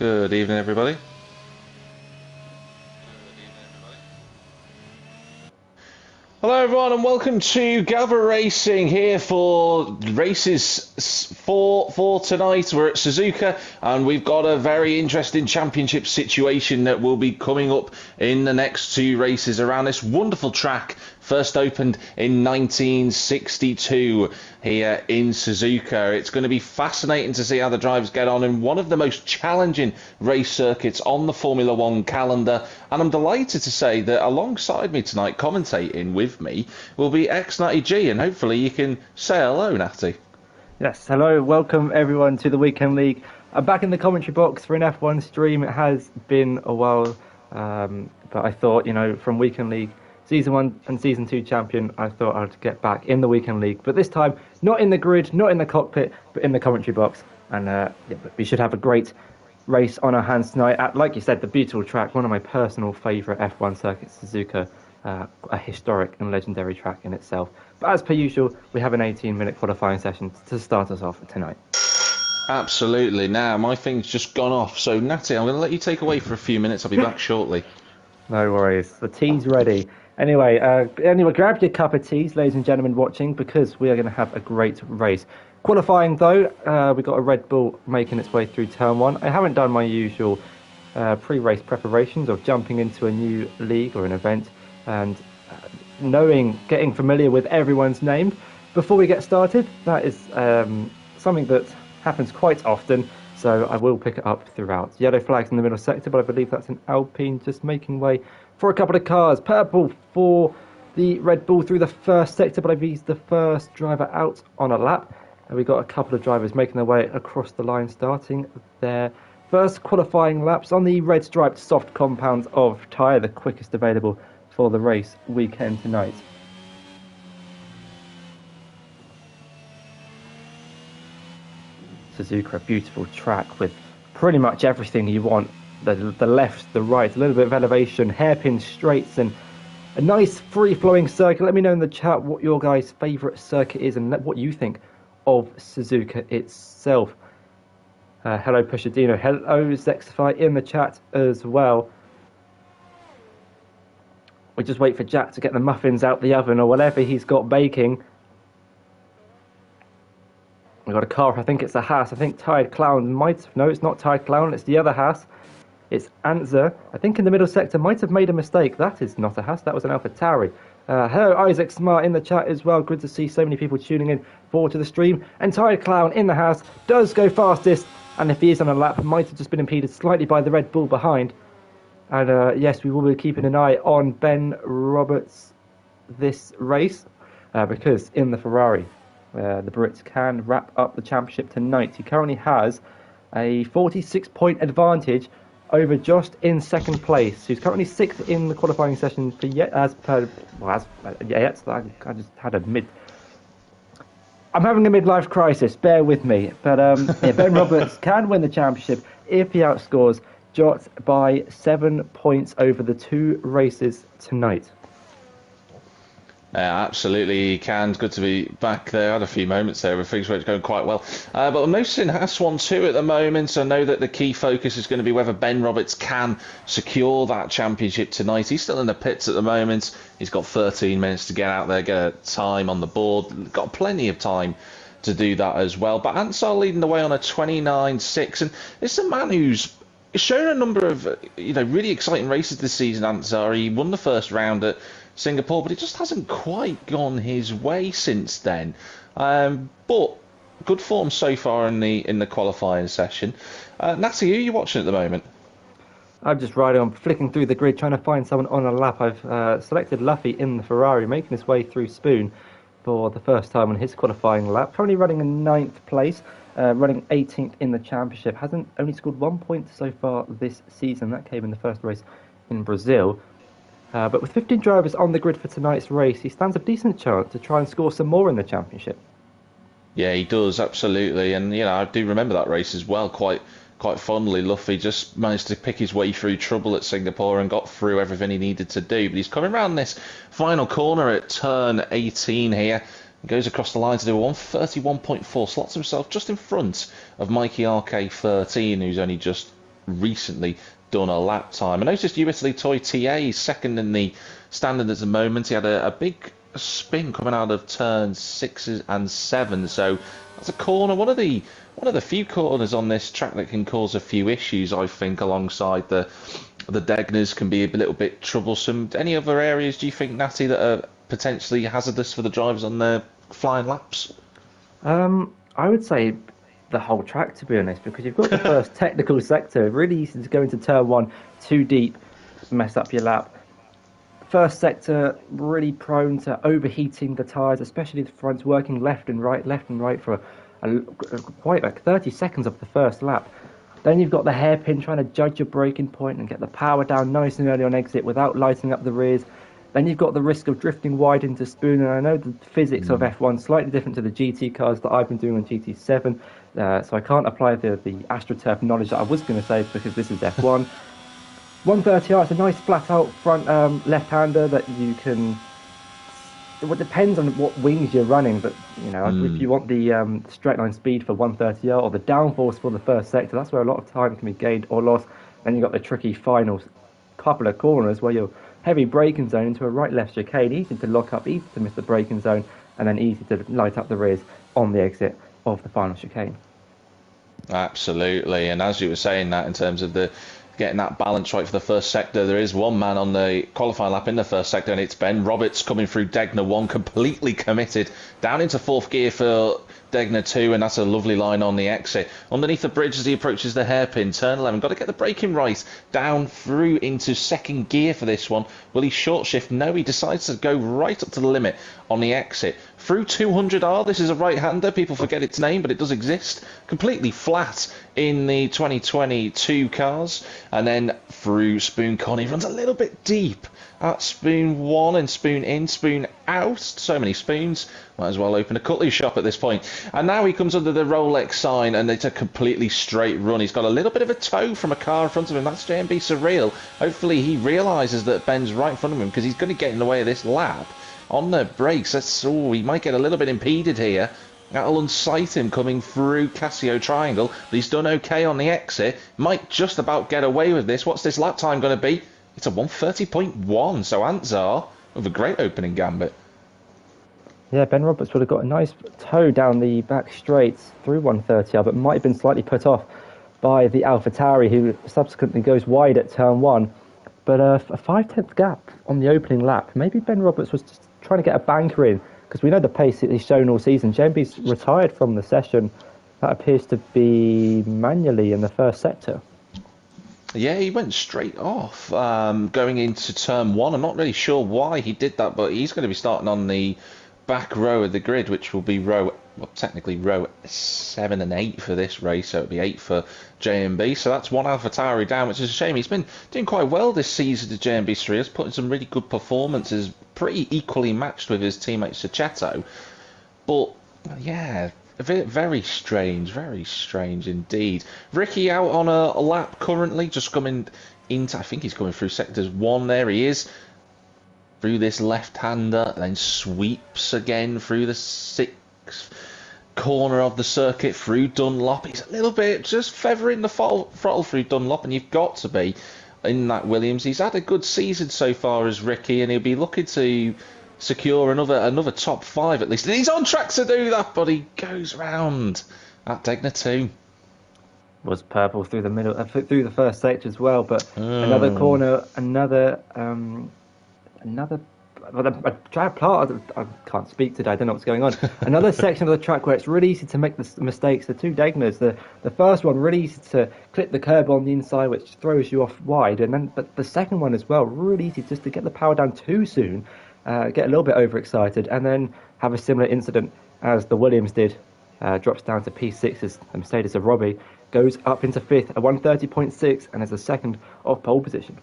Good evening, everybody. Hello, everyone, and welcome to Gavra Racing here for races for tonight. We're at Suzuka, and we've got a very interesting championship situation that will be coming up in the next two races around this wonderful track. First opened in 1962 here in Suzuka. It's going to be fascinating to see how the drivers get on in one of the most challenging race circuits on the Formula One calendar. And I'm delighted to say that alongside me tonight, commentating with me, will be ex-Natty G, and hopefully you can say hello, Natty. Yes, hello, welcome everyone to the Weekend League. I'm back in the commentary box for an F1 stream. It has been a while, but I thought, from Weekend League Season 1 and Season 2 champion, I thought I'd get back in the Weekend League. But this time, not in the grid, not in the cockpit, but in the commentary box. And we should have a great race on our hands tonight at, like you said, the beautiful track, one of my personal favourite F1 circuits, Suzuka, a historic and legendary track in itself. But as per usual, we have an 18-minute qualifying session to start us off tonight. Absolutely. Now, my thing's just gone off. So, Natty, I'm going to let you take away for a few minutes. I'll be back shortly. No worries. The tea's ready. Anyway, grab your cup of teas, ladies and gentlemen watching, because we are going to have a great race. Qualifying, though, we've got a Red Bull making its way through Turn 1. I haven't done my usual pre-race preparations of jumping into a new league or an event and getting familiar with everyone's name before we get started. That is something that happens quite often, so I will pick it up throughout. Yellow flags in the middle sector, but I believe that's an Alpine just making way for a couple of cars. Purple for the Red Bull through the first sector, but I believe he's the first driver out on a lap. And we've got a couple of drivers making their way across the line, starting their first qualifying laps on the red striped soft compound of tyre, the quickest available for the race weekend tonight. Suzuka, a beautiful track with pretty much everything you want. The left, the right, a little bit of elevation, hairpin straights, and a nice free-flowing circuit. Let me know in the chat what your guys' favourite circuit is and what you think of Suzuka itself. Hello, Pushadino. Hello, Zexify in the chat as well. We just wait for Jack to get the muffins out the oven or whatever he's got baking. We've got a car, I think it's a Haas. I think Tired Clown might... No, it's not Tired Clown, it's the other Haas. It's Anza. I think in the middle sector might have made a mistake. That is not a Haas, that was an AlphaTauri. Hello, Isaac Smart in the chat as well. Good to see so many people tuning in forward to the stream. And Tired Clown in the house does go fastest. And if he is on a lap, might have just been impeded slightly by the Red Bull behind. And yes, we will be keeping an eye on Ben Roberts this race. Because in the Ferrari, the Brits can wrap up the championship tonight. He currently has a 46-point advantage over just in second place. He's currently sixth in the qualifying session for I just had a I'm having a midlife crisis, bear with me. But Ben Roberts can win the championship if he outscores Jot by 7 points over the two races tonight. Absolutely, he can. It's good to be back there. I had a few moments there where things were going quite well. But I'm noticing S11 at the moment. I know that the key focus is going to be whether Ben Roberts can secure that championship tonight. He's still in the pits at the moment. He's got 13 minutes to get out there, get a time on the board. Got plenty of time to do that as well. But Ansar leading the way on a 29.6. And it's a man who's shown a number of really exciting races this season, Ansar. He won the first round at Singapore, but it just hasn't quite gone his way since then. But good form so far in the qualifying session. Natty, who are you watching at the moment? I'm just riding on, flicking through the grid, trying to find someone on a lap. I've selected Luffy in the Ferrari, making his way through Spoon for the first time on his qualifying lap. Currently running in 9th place, running 18th in the championship. Hasn't only scored 1 point so far this season. That came in the first race in Brazil. But with 15 drivers on the grid for tonight's race, he stands a decent chance to try and score some more in the championship. Yeah, he does, absolutely. And, I do remember that race as well quite fondly. Luffy just managed to pick his way through trouble at Singapore and got through everything he needed to do. But he's coming around this final corner at turn 18 here. He goes across the line to do a 131.4, slots himself just in front of Mikey RK13, who's only just recently done a lap time. I noticed US League Toy TA is second in the standard at the moment. He had a big spin coming out of turn 6 and 7, so that's a corner. One of the few corners on this track that can cause a few issues, I think, alongside the Degners can be a little bit troublesome. Any other areas do you think, Natty, that are potentially hazardous for the drivers on their flying laps? I would say the whole track, to be honest, because you've got the first technical sector, really easy to go into turn one too deep, mess up your lap. First sector, really prone to overheating the tyres, especially the fronts, working left and right for quite like 30 seconds of the first lap. Then you've got the hairpin trying to judge your braking point and get the power down nice and early on exit without lighting up the rears. Then you've got the risk of drifting wide into spoon, and I know the physics of F1 is slightly different to the GT cars that I've been doing on GT7, so I can't apply the AstroTurf knowledge that I was going to say because this is F1. 130R, it's a nice flat out front left-hander that you can... It depends on what wings you're running, but if you want the straight line speed for 130R or the downforce for the first sector, that's where a lot of time can be gained or lost. Then you've got the tricky final couple of corners where you're heavy braking zone into a right-left chicane, easy to lock up, easy to miss the braking zone, and then easy to light up the rears on the exit of the final chicane. Absolutely, and as you were saying that in terms of getting that balance right for the first sector, there is one man on the qualifying lap in the first sector, and it's Ben Roberts coming through Degner 1, completely committed, down into fourth gear for Degner 2, and that's a lovely line on the exit. Underneath the bridge as he approaches the hairpin, turn 11, got to get the braking right, down through into second gear for this one. Will he short shift? No, he decides to go right up to the limit on the exit. Through 200R, this is a right-hander, people forget its name, but it does exist. Completely flat in the 2022 cars. And then through Spoon Con, he runs a little bit deep at Spoon 1 and Spoon in, Spoon out. So many spoons, might as well open a cutlery shop at this point. And now he comes under the Rolex sign, and it's a completely straight run. He's got a little bit of a tow from a car in front of him. That's JMB Surreal. Hopefully he realises that Ben's right in front of him, because he's going to get in the way of this lap. On the brakes, he might get a little bit impeded here. That'll unsight him coming through Casio Triangle, but he's done okay on the exit. Might just about get away with this. What's this lap time going to be? It's a 1:30.1, so Anzar with a great opening gambit. Yeah, Ben Roberts would have got a nice tow down the back straights through 130R, but might have been slightly put off by the AlphaTauri, who subsequently goes wide at turn 1. But a 5/10 gap on the opening lap. Maybe Ben Roberts was just trying to get a banker in, because we know the pace that he's shown all season. JMB's retired from the session. That appears to be manually in the first sector. Yeah, he went straight off going into turn 1. I'm not really sure why he did that, but he's going to be starting on the back row of the grid, which will be technically row 7 and 8 for this race, so it'll be 8 for JMB. So that's one AlphaTauri down, which is a shame. He's been doing quite well this season to JMB Surreal, putting some really good performances, pretty equally matched with his teammate Sachetto. But yeah, very strange indeed. Ricky out on a lap currently, just coming into, I think he's coming through sectors 1. There he is. Through this left-hander, then sweeps again through the 6th corner of the circuit through Dunlop. He's a little bit just feathering the throttle through Dunlop, and you've got to be in that Williams. He's had a good season so far as Ricky, and he'll be looking to secure another top 5 at least. And he's on track to do that, but he goes round at Degner 2. Was purple through the middle, through the first sector as well, but another corner, another. I can't speak today. I don't know what's going on. Another section of the track where it's really easy to make the mistakes. The two Degners. The first one really easy to clip the curb on the inside, which throws you off wide, but the second one as well, really easy just to get the power down too soon, get a little bit overexcited, and then have a similar incident as the Williams did. Drops down to P6 as the Mercedes of Robbie goes up into 5th at 1:30.6 and is a second of pole position.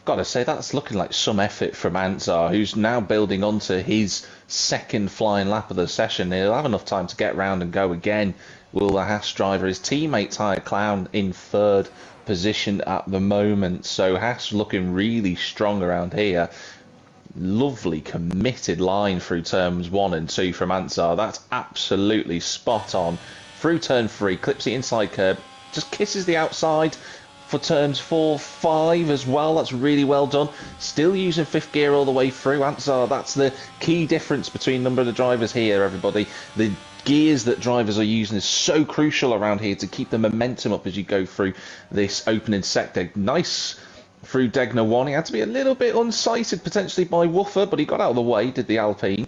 Got to say, that's looking like some effort from Anzar, who's now building onto his second flying lap of the session. He'll have enough time to get round and go again. Will the Haas driver? His teammate Tyre Clown in 3rd position at the moment, so Haas looking really strong around here. Lovely committed line through turns 1 and 2 from Anzar. That's absolutely spot on. Through turn 3, clips the inside curb, just kisses the outside for turns 4, 5 as well. That's really well done. Still using 5th gear all the way through. Ansar, that's the key difference between a number of the drivers here, everybody. The gears that drivers are using is so crucial around here to keep the momentum up as you go through this opening sector. Nice through Degner 1. He had to be a little bit unsighted potentially by Woofer, but he got out of the way, did the Alpine.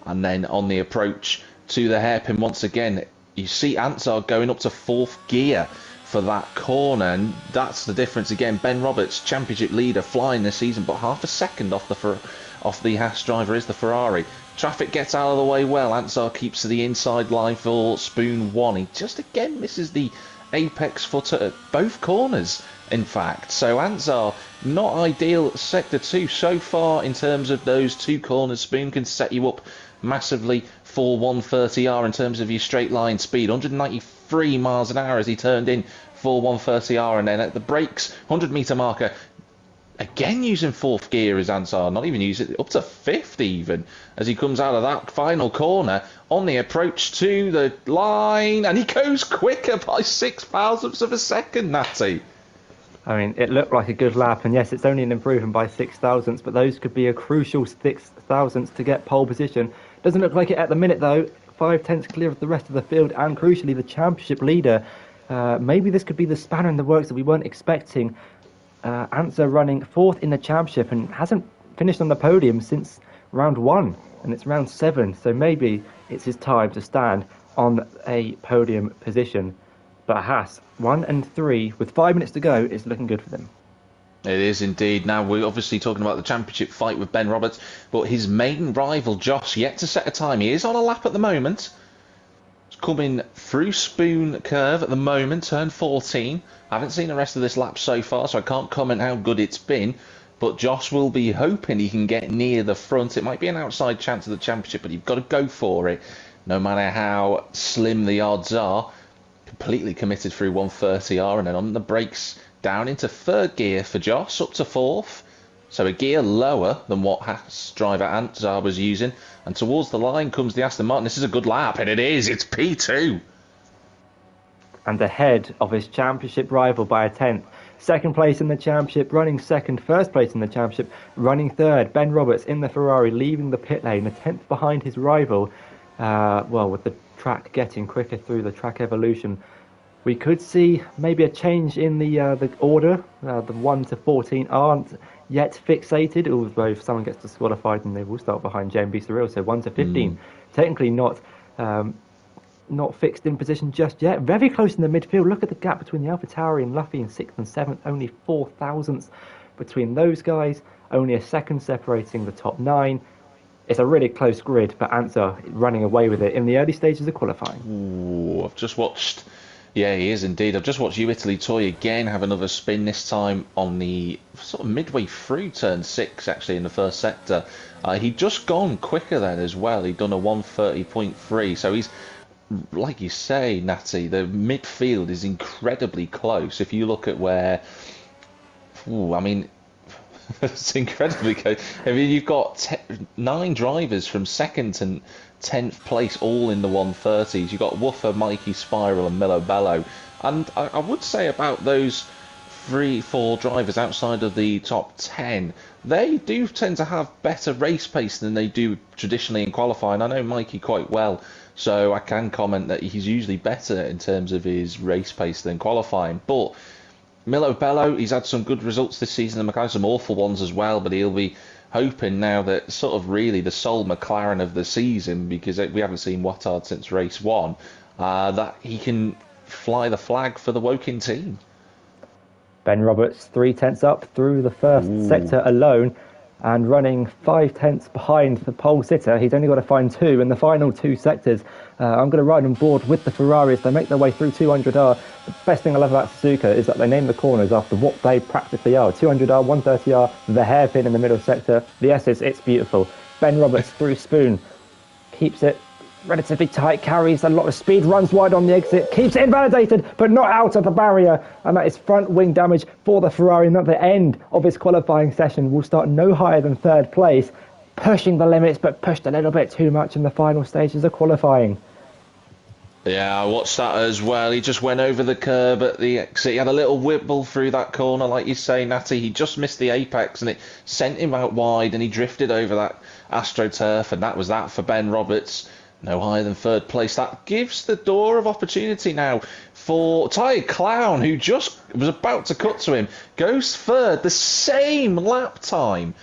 And then on the approach to the hairpin once again, you see Ansar going up to 4th gear for that corner, and that's the difference again. Ben Roberts, championship leader, flying this season, but half a second off the Haas driver is the Ferrari. Traffic gets out of the way well. Ansar keeps to the inside line for Spoon 1. He just again misses the apex footer at both corners, in fact. So Ansar, not ideal sector 2 so far in terms of those 2 corners. Spoon can set you up massively for 130R in terms of your straight line speed. 193 miles an hour as he turned in for 130R, and then at the brakes, 100 meter marker, again using 4th gear is Ansar, not even using it, up to 5th even, as he comes out of that final corner on the approach to the line, and he goes quicker by 6 thousandths of a second, Natty. I mean, it looked like a good lap, and yes, it's only an improvement by 6 thousandths, but those could be a crucial 6 thousandths to get pole position. Doesn't look like it at the minute, though. 5 tenths clear of the rest of the field, and crucially, the championship leader. Maybe this could be the spanner in the works that we weren't expecting. Ansar running 4th in the championship and hasn't finished on the podium since round 1, and it's round 7, so maybe it's his time to stand on a podium position. But Haas, 1 and 3, with 5 minutes to go, is looking good for them. It is indeed. Now, we're obviously talking about the championship fight with Ben Roberts, but his main rival, Josh, yet to set a time. He is on a lap at the moment. He's coming through Spoon Curve at the moment, turn 14. I haven't seen the rest of this lap so far, so I can't comment how good it's been. But Josh will be hoping he can get near the front. It might be an outside chance of the championship, but you've got to go for it, no matter how slim the odds are. Completely committed through 130R, and then on the brakes, down into 3rd gear for Josh, up to 4th. So a gear lower than what Haas driver Ansar was using. And towards the line comes the Aston Martin. This is a good lap, and it is. It's P2. And ahead of his championship rival by a 10th. 2nd place in the championship, running 2nd. 1st place in the championship, running 3rd. Ben Roberts in the Ferrari, leaving the pit lane, a 10th behind his rival. With the track getting quicker through the track evolution, we could see maybe a change in the order. The 1 to 14 aren't yet fixated, although if someone gets disqualified, then they will start behind JMB Surreal. So 1 to 15, technically not fixed in position just yet. Very close in the midfield. Look at the gap between the AlphaTauri and Luffy in 6th and 7th. Only 4 thousandths between those guys. Only a second separating the top 9. It's a really close grid, but Ansar running away with it in the early stages of qualifying. Ooh, I've just watched... Yeah, he is indeed. I've just watched You Italy Toy again have another spin, this time on the sort of midway through turn 6, actually, in the 1st sector. He'd just gone quicker then as well. He'd done a 130.3, so he's, like you say, Natty, the midfield is incredibly close. If you look at where... it's incredibly close. I mean, you've got 9 drivers from 2nd to 10th place, all in the 130s. You've got Woofer, Mikey, Spiral, and Milo Bello. And I would say about those 3-4 drivers outside of the top 10, they do tend to have better race pace than they do traditionally in qualifying. I know Mikey quite well, so I can comment that he's usually better in terms of his race pace than qualifying. But Milo Bello, he's had some good results this season, and McLaren some awful ones as well, but he'll be hoping now that sort of really the sole McLaren of the season, because we haven't seen Woutard since race 1, that he can fly the flag for the Woking team. Ben Roberts 3 tenths up through the 1st sector alone, and running 5 tenths behind the pole sitter. He's only got to find 2 in the final 2 sectors. I'm going to ride on board with the Ferraris. They make their way through 200R. The best thing I love about Suzuka is that they name the corners after what they practically are. 200R, 130R, the hairpin in the middle sector. The S's, it's beautiful. Ben Roberts through Spoon. Keeps it relatively tight, carries a lot of speed, runs wide on the exit, keeps it invalidated, but not out of the barrier. And that is front wing damage for the Ferrari. And at the end of his qualifying session, will start no higher than 3rd place, pushing the limits, but pushed a little bit too much in the final stages of qualifying. Yeah, I watched that as well. He just went over the curb at the exit. He had a little wibble through that corner, like you say, Natty. He just missed the apex and it sent him out wide and he drifted over that AstroTurf, and that was that for Ben Roberts. No higher than third place. That gives the door of opportunity now for Ty Clown, who just was about to cut to him. Goes third, the same lap time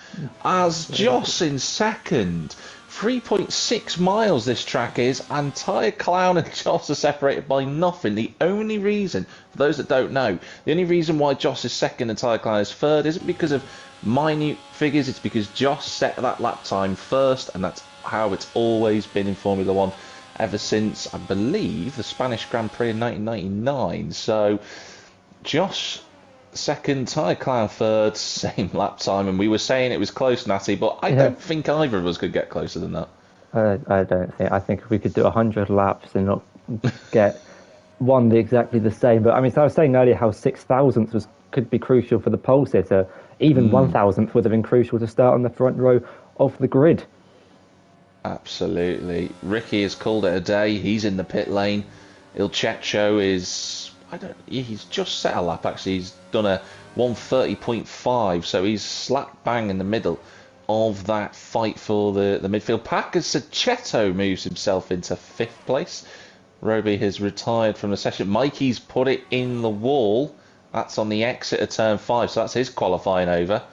as Joss in second. 3.6 miles this track is, and Tyre Clown and Joss are separated by nothing. The only reason, for those that don't know, the only reason why Joss is second and Tyre Clown is third isn't because of minute figures, it's because Joss set that lap time first, and that's how it's always been in Formula One ever since, I believe, the Spanish Grand Prix in 1999. So, Joss second, Ty Clown third, same lap time, and we were saying it was close, Natty, but I don't think either of us could get closer than that. I don't think. I think if we could do 100 laps and not get one exactly the same. But I mean, so I was saying earlier how 6,000th could be crucial for the pole sitter. Even 1,000th would have been crucial to start on the front row of the grid. Absolutely. Ricky has called it a day. He's in the pit lane. Il Checho is... he's just set a lap, actually. He's done a 1:30.5, so he's slap bang in the middle of that fight for the midfield. Packer Saccheto moves himself into 5th place. Roby has retired from the session. Mikey's put it in the wall. That's on the exit of turn 5, so that's his qualifying over.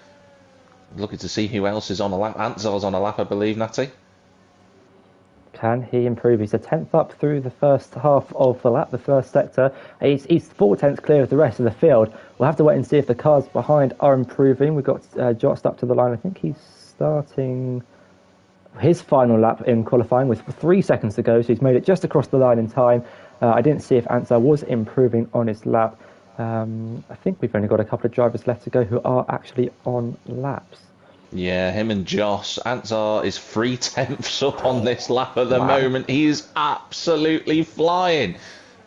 Looking to see who else is on a lap. Antzar's on a lap, I believe, Natty. Can he improve? He's a 10th up through the first half of the lap, the first sector. He's 4/10ths clear of the rest of the field. We'll have to wait and see if the cars behind are improving. We've got Jost up to the line. I think he's starting his final lap in qualifying with 3 seconds to go, so he's made it just across the line in time. I didn't see if Antzar was improving on his lap. I think we've only got a couple of drivers left to go who are actually on laps. Yeah, him and Joss. Antzar is 3/10ths up on this lap at the moment. He is absolutely flying.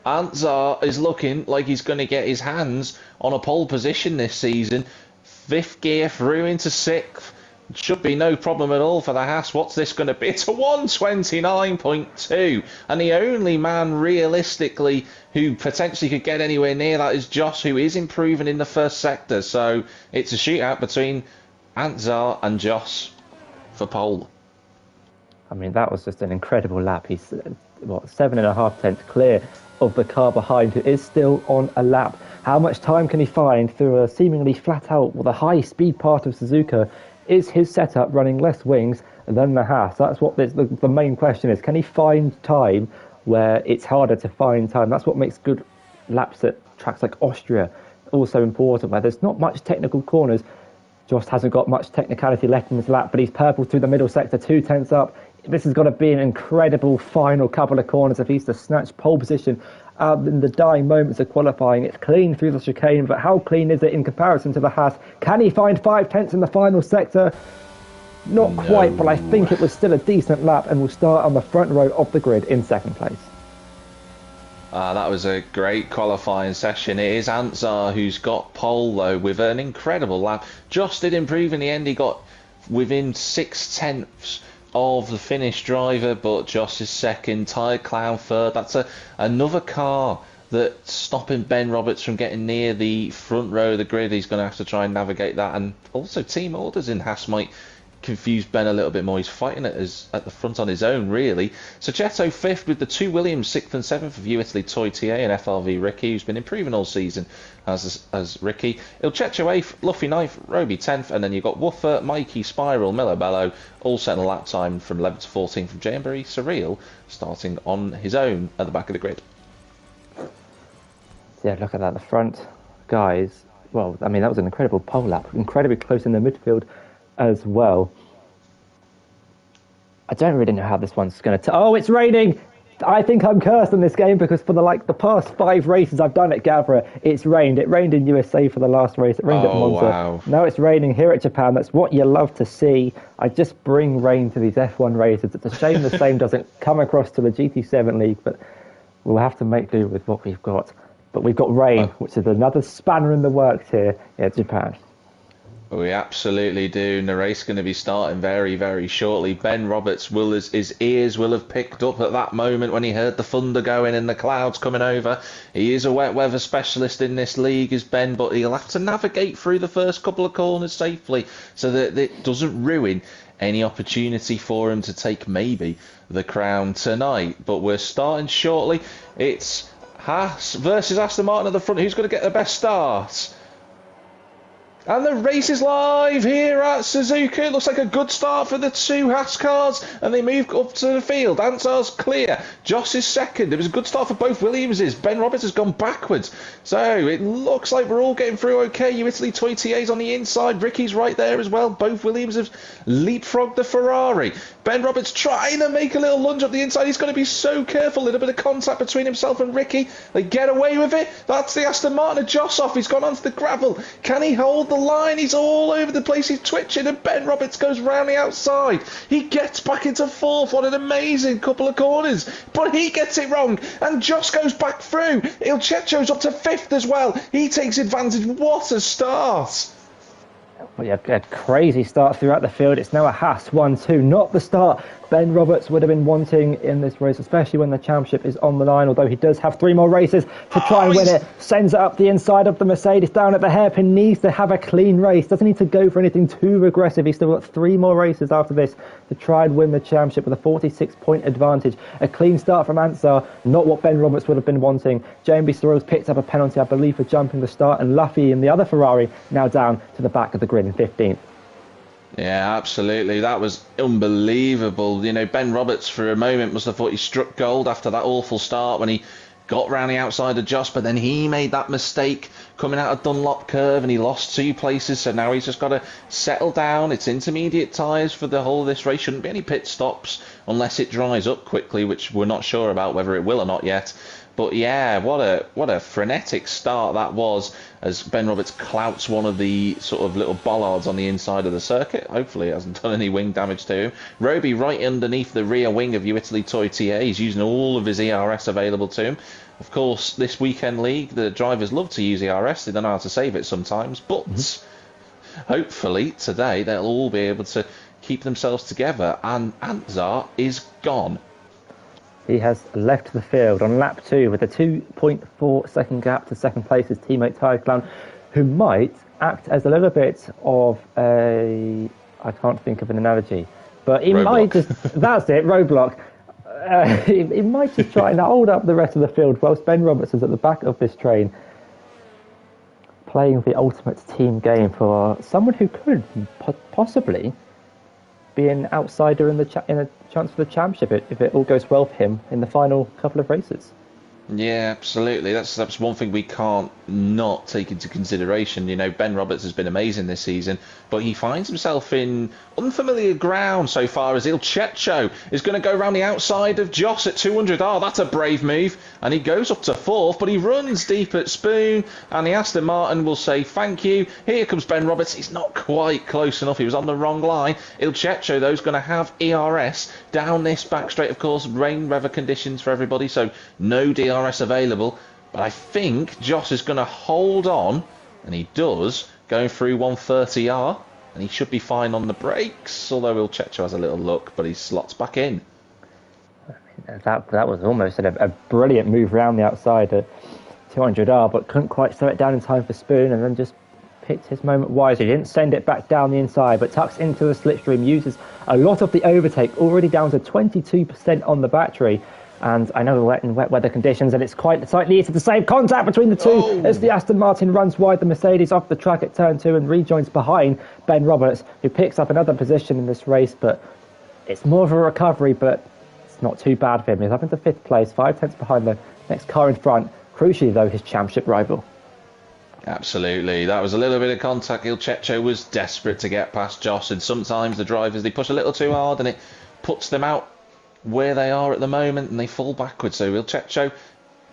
Antzar is looking like he's going to get his hands on a pole position this season. 5th gear through into 6th. Should be no problem at all for the Haas. What's this going to be? It's a 1:29.2. And the only man realistically who potentially could get anywhere near that is Joss, who is improving in the first sector. So it's a shootout between Antzar and Joss for pole. I mean, that was just an incredible lap. He's, 7.5 clear of the car behind, who is still on a lap. How much time can he find through a seemingly flat out, the high-speed part of Suzuka? Is his setup running less wings than the Haas? That's what the main question is. Can he find time where it's harder to find time? That's what makes good laps at tracks like Austria also important, where there's not much technical corners. Jost hasn't got much technicality left in his lap, but he's purple through the middle sector, 2/10ths up. This has got to be an incredible final couple of corners if he's to snatch pole position in the dying moments of qualifying. It's clean through the chicane, but how clean is it in comparison to the Haas? Can he find 5/10ths in the final sector? Not quite, but I think it was still a decent lap, and we'll start on the front row of the grid in 2nd place. That was a great qualifying session. It is Antzar who's got pole, though, with an incredible lap. Joss did improve in the end. He got within 6/10ths of the Finnish driver, but Joss is second, Ty Clown third. That's another car that's stopping Ben Roberts from getting near the front row of the grid. He's going to have to try and navigate that. And also team orders in Haas might confuse Ben a little bit more. He's fighting it at the front on his own, really. Saccheto 5th with the 2 Williams, 6th and 7th of Italy Toy TA and FRV Ricky, who's been improving all season as Ricky. Il Checho 8th, Luffy 9th, Roby 10th, and then you've got Woofer, Mikey, Spiral, Milo Bello, all set in a lap time from 11th to 14th from Jamboree Surreal, starting on his own at the back of the grid. Yeah, look at that. The front guys, well, I mean, that was an incredible pole lap, incredibly close in the midfield as well. I don't really know how this one's going to... Oh, it's raining! I think I'm cursed in this game because for the past 5 races I've done at Gavra, it's rained. It rained in USA for the last race. It rained at Monza. Wow. Now it's raining here at Japan. That's what you love to see. I just bring rain to these F1 races. It's a shame the same doesn't come across to the GT7 League, but we'll have to make do with what we've got. But we've got rain, which is another spanner in the works here at Japan. We absolutely do. And the race going to be starting very, very shortly. Ben Roberts will, his ears will have picked up at that moment when he heard the thunder going and the clouds coming over. He is a wet weather specialist in this league, is Ben, but he'll have to navigate through the first couple of corners safely so that it doesn't ruin any opportunity for him to take maybe the crown tonight. But we're starting shortly. It's Haas versus Aston Martin at the front. Who's going to get the best start? And the race is live here at Suzuka. It looks like a good start for the two Haas cars, and they move up to the field. Ansar's clear. Joss is second. It was a good start for both Williamses. Ben Roberts has gone backwards. So it looks like we're all getting through okay. You Italy Toy TA's on the inside. Ricky's right there as well. Both Williams have leapfrogged the Ferrari. Ben Roberts trying to make a little lunge up the inside. He's got to be so careful. A little bit of contact between himself and Ricky. They get away with it. That's the Aston Martin of Joss off. He's gone onto the gravel. Can he hold the line? He's all over the place. He's twitching, and Ben Roberts goes round the outside. He gets back into fourth. What an amazing couple of corners. But he gets it wrong, and Joss goes back through. Il Cecco's up to fifth as well. He takes advantage. What a start. Well, yeah, a crazy start throughout the field. It's now a Haas 1-2, not the start Ben Roberts would have been wanting in this race, especially when the championship is on the line, although he does have 3 more races to try and win it. Sends it up the inside of the Mercedes, down at the hairpin, needs to have a clean race. Doesn't need to go for anything too aggressive. He's still got 3 more races after this to try and win the championship with a 46-point advantage. A clean start from Ansar, not what Ben Roberts would have been wanting. JMB Sorrells picked up a penalty, I believe, for jumping the start, and Luffy in the other Ferrari now down to the back of the grid in 15th. Yeah, absolutely. That was unbelievable. You know, Ben Roberts for a moment must have thought he struck gold after that awful start when he got round the outside of Joss, but then he made that mistake coming out of Dunlop curve and he lost 2 places, so now he's just got to settle down. It's intermediate tyres for the whole of this race. Shouldn't be any pit stops unless it dries up quickly, which we're not sure about whether it will or not yet. But yeah, what a frenetic start that was as Ben Roberts clouts one of the sort of little bollards on the inside of the circuit. Hopefully it hasn't done any wing damage to him. Roby right underneath the rear wing of U Italy Toy TA. He's using all of his ERS available to him. Of course, this weekend league, the drivers love to use ERS. They don't know how to save it sometimes. But hopefully today they'll all be able to keep themselves together. And Anzar is gone. He has left the field on lap 2 with a 2.4 second gap to second place, his teammate Ty Clown, who might act as a little bit of a... I can't think of an analogy, but he might just... That's it, roadblock. He might just try and hold up the rest of the field whilst Ben Roberts is at the back of this train, playing the ultimate team game for someone who could possibly be an outsider in a chance for the championship if it all goes well for him in the final couple of races. Yeah, absolutely. That's one thing we can't not take into consideration. You know, Ben Roberts has been amazing this season, but he finds himself in unfamiliar ground so far as Il Cecco is going to go around the outside of Joss at 200. Oh, that's a brave move. And he goes up to 4th, but he runs deep at Spoon, and the Aston Martin will say thank you. Here comes Ben Roberts. He's not quite close enough. He was on the wrong line. Il Cecco, though, is going to have ERS down this back straight. Of course, rain weather conditions for everybody, so no DRS available. But I think Joss is going to hold on, and he does, going through 130R, and he should be fine on the brakes, although Il Cecco has a little look, but he slots back in. That was almost a brilliant move around the outside at 200R, but couldn't quite slow it down in time for Spoon, and then just picked his moment wisely. He didn't send it back down the inside, but tucks into the slipstream, uses a lot of the overtake, already down to 22% on the battery. And I know we're in wet weather conditions, and it's quite slightly easy to save contact between the two as the Aston Martin runs wide the Mercedes off the track at turn 2 and rejoins behind Ben Roberts, who picks up another position in this race, but it's more of a recovery, but it's not too bad for him. He's up into 5th place, 5 tenths behind the next car in front. Crucially, though, his championship rival. Absolutely. That was a little bit of contact. Il Cecco was desperate to get past Joss, and sometimes the drivers, they push a little too hard and it puts them out where they are at the moment and they fall backwards. So Il Cecco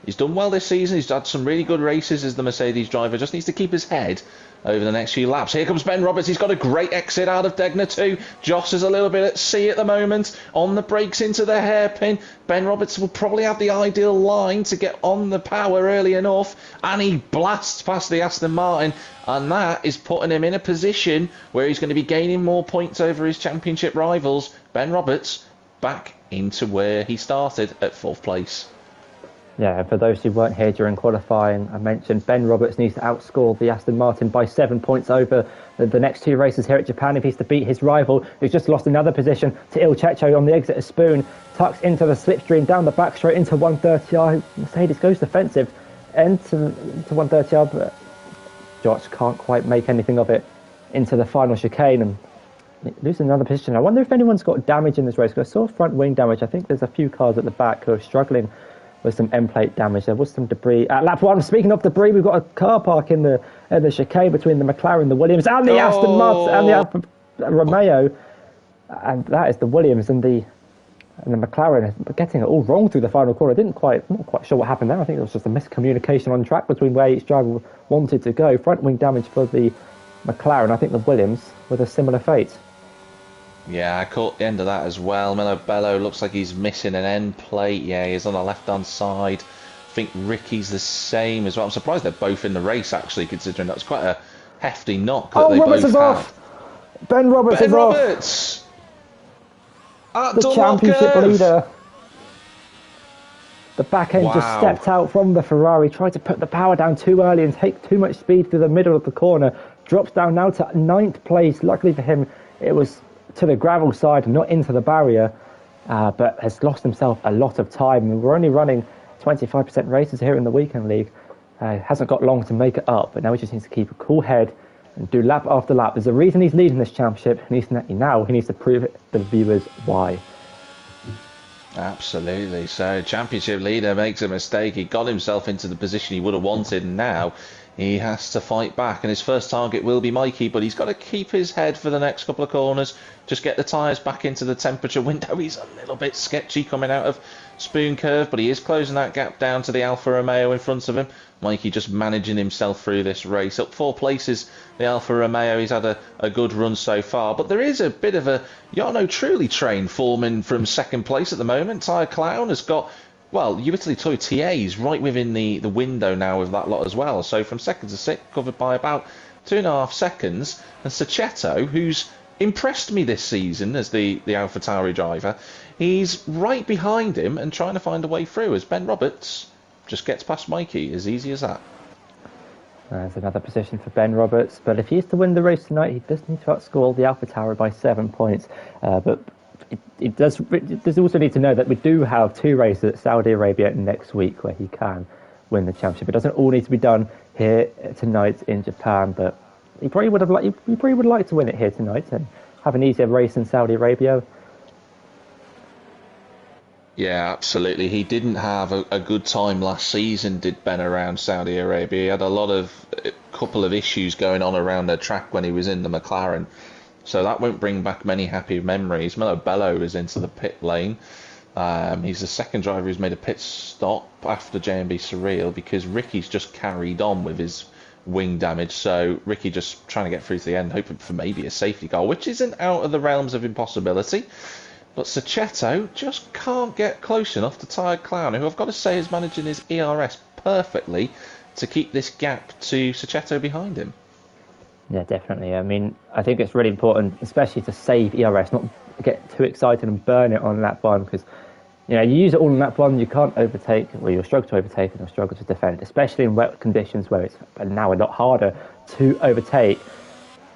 He's done well this season. He's had some really good races as the Mercedes driver. Just needs to keep his head over the next few laps. Here comes Ben Roberts. He's got a great exit out of Degner too. Joss is a little bit at sea at the moment. On the brakes into the hairpin. Ben Roberts will probably have the ideal line to get on the power early enough. And he blasts past the Aston Martin. And that is putting him in a position where he's going to be gaining more points over his championship rivals. Ben Roberts back into where he started at 4th place. Yeah, for those who weren't here during qualifying, I mentioned Ben Roberts needs to outscore the Aston Martin by 7 points over the next 2 races here at Japan if he's to beat his rival, who's just lost another position to Il Checho on the exit of Spoon, tucks into the slipstream, down the back straight into 130R. Mercedes goes defensive, into 130R, but Josh can't quite make anything of it into the final chicane and losing another position. I wonder if anyone's got damage in this race, because I saw front wing damage. I think there's a few cars at the back who are struggling with some end plate damage. There was some debris at lap 1. Speaking of debris, we've got a car park in the chicane between the McLaren, the Williams, and the Aston Martin and the Alfa Romeo, and that is the Williams and the McLaren getting it all wrong through the final corner. I'm not quite sure what happened there. I think it was just a miscommunication on track between where each driver wanted to go. Front wing damage for the McLaren. I think the Williams with a similar fate. Yeah, I caught the end of that as well. Bello looks like he's missing an end plate. Yeah, he's on the left-hand side. I think Ricky's the same as well. I'm surprised they're both in the race, actually, considering that was quite a hefty knock that they Roberts both is had. off. Ben Roberts is off. The championship leader. The back end just stepped out from the Ferrari, tried to put the power down too early and take too much speed through the middle of the corner. Drops down now to 9th place. Luckily for him, it was to the gravel side, not into the barrier, but has lost himself a lot of time. We're only running 25% races here in the Weekend League. Hasn't got long to make it up, but now he just needs to keep a cool head and do lap after lap. There's a reason he's leading this championship, and he needs to prove it to the viewers why. Absolutely. So, championship leader makes a mistake. He got himself into the position he would have wanted, and now he has to fight back. And his first target will be Mikey, but he's got to keep his head for the next couple of corners. Just get the tyres back into the temperature window. He's a little bit sketchy coming out of Spoon Curve, but he is closing that gap down to the Alfa Romeo in front of him. Mikey just managing himself through this race. Up 4 places, the Alfa Romeo. He's had a good run so far, but there is a bit of a Jarno Trulli train forming from 2nd place at the moment. Tyre Clown has got, well, Utility Toy TA's right within the window now with that lot as well. So from 2nd to 6th, covered by about 2.5 seconds. And Sachetto, who's impressed me this season as the AlphaTauri driver, he's right behind him and trying to find a way through as Ben Roberts just gets past Mikey, as easy as that. There's another position for Ben Roberts, but if he is to win the race tonight, he does need to outscore the AlphaTauri by 7 points. But it does also need to know that we do have 2 races at Saudi Arabia next week where he can win the championship. It doesn't all need to be done here tonight in Japan, but he probably would like to win it here tonight and have an easier race in Saudi Arabia. Yeah, absolutely. He didn't have a good time last season, did Ben, around Saudi Arabia. He had a couple of issues going on around the track when he was in the McLaren. So that won't bring back many happy memories. Bello is into the pit lane. He's the 2nd driver who's made a pit stop after J&B Surreal because Ricky's just carried on with his wing damage. So Ricky just trying to get through to the end, hoping for maybe a safety car, which isn't out of the realms of impossibility. But Sachetto just can't get close enough to Tyre Clown, who I've got to say is managing his ERS perfectly to keep this gap to Sachetto behind him. Yeah, definitely. I mean, I think it's really important, especially to save ERS, not get too excited and burn it on lap 1, because you use it all on lap 1, you can't overtake, well, you'll struggle to overtake and you'll struggle to defend, especially in wet conditions where it's now a lot harder to overtake.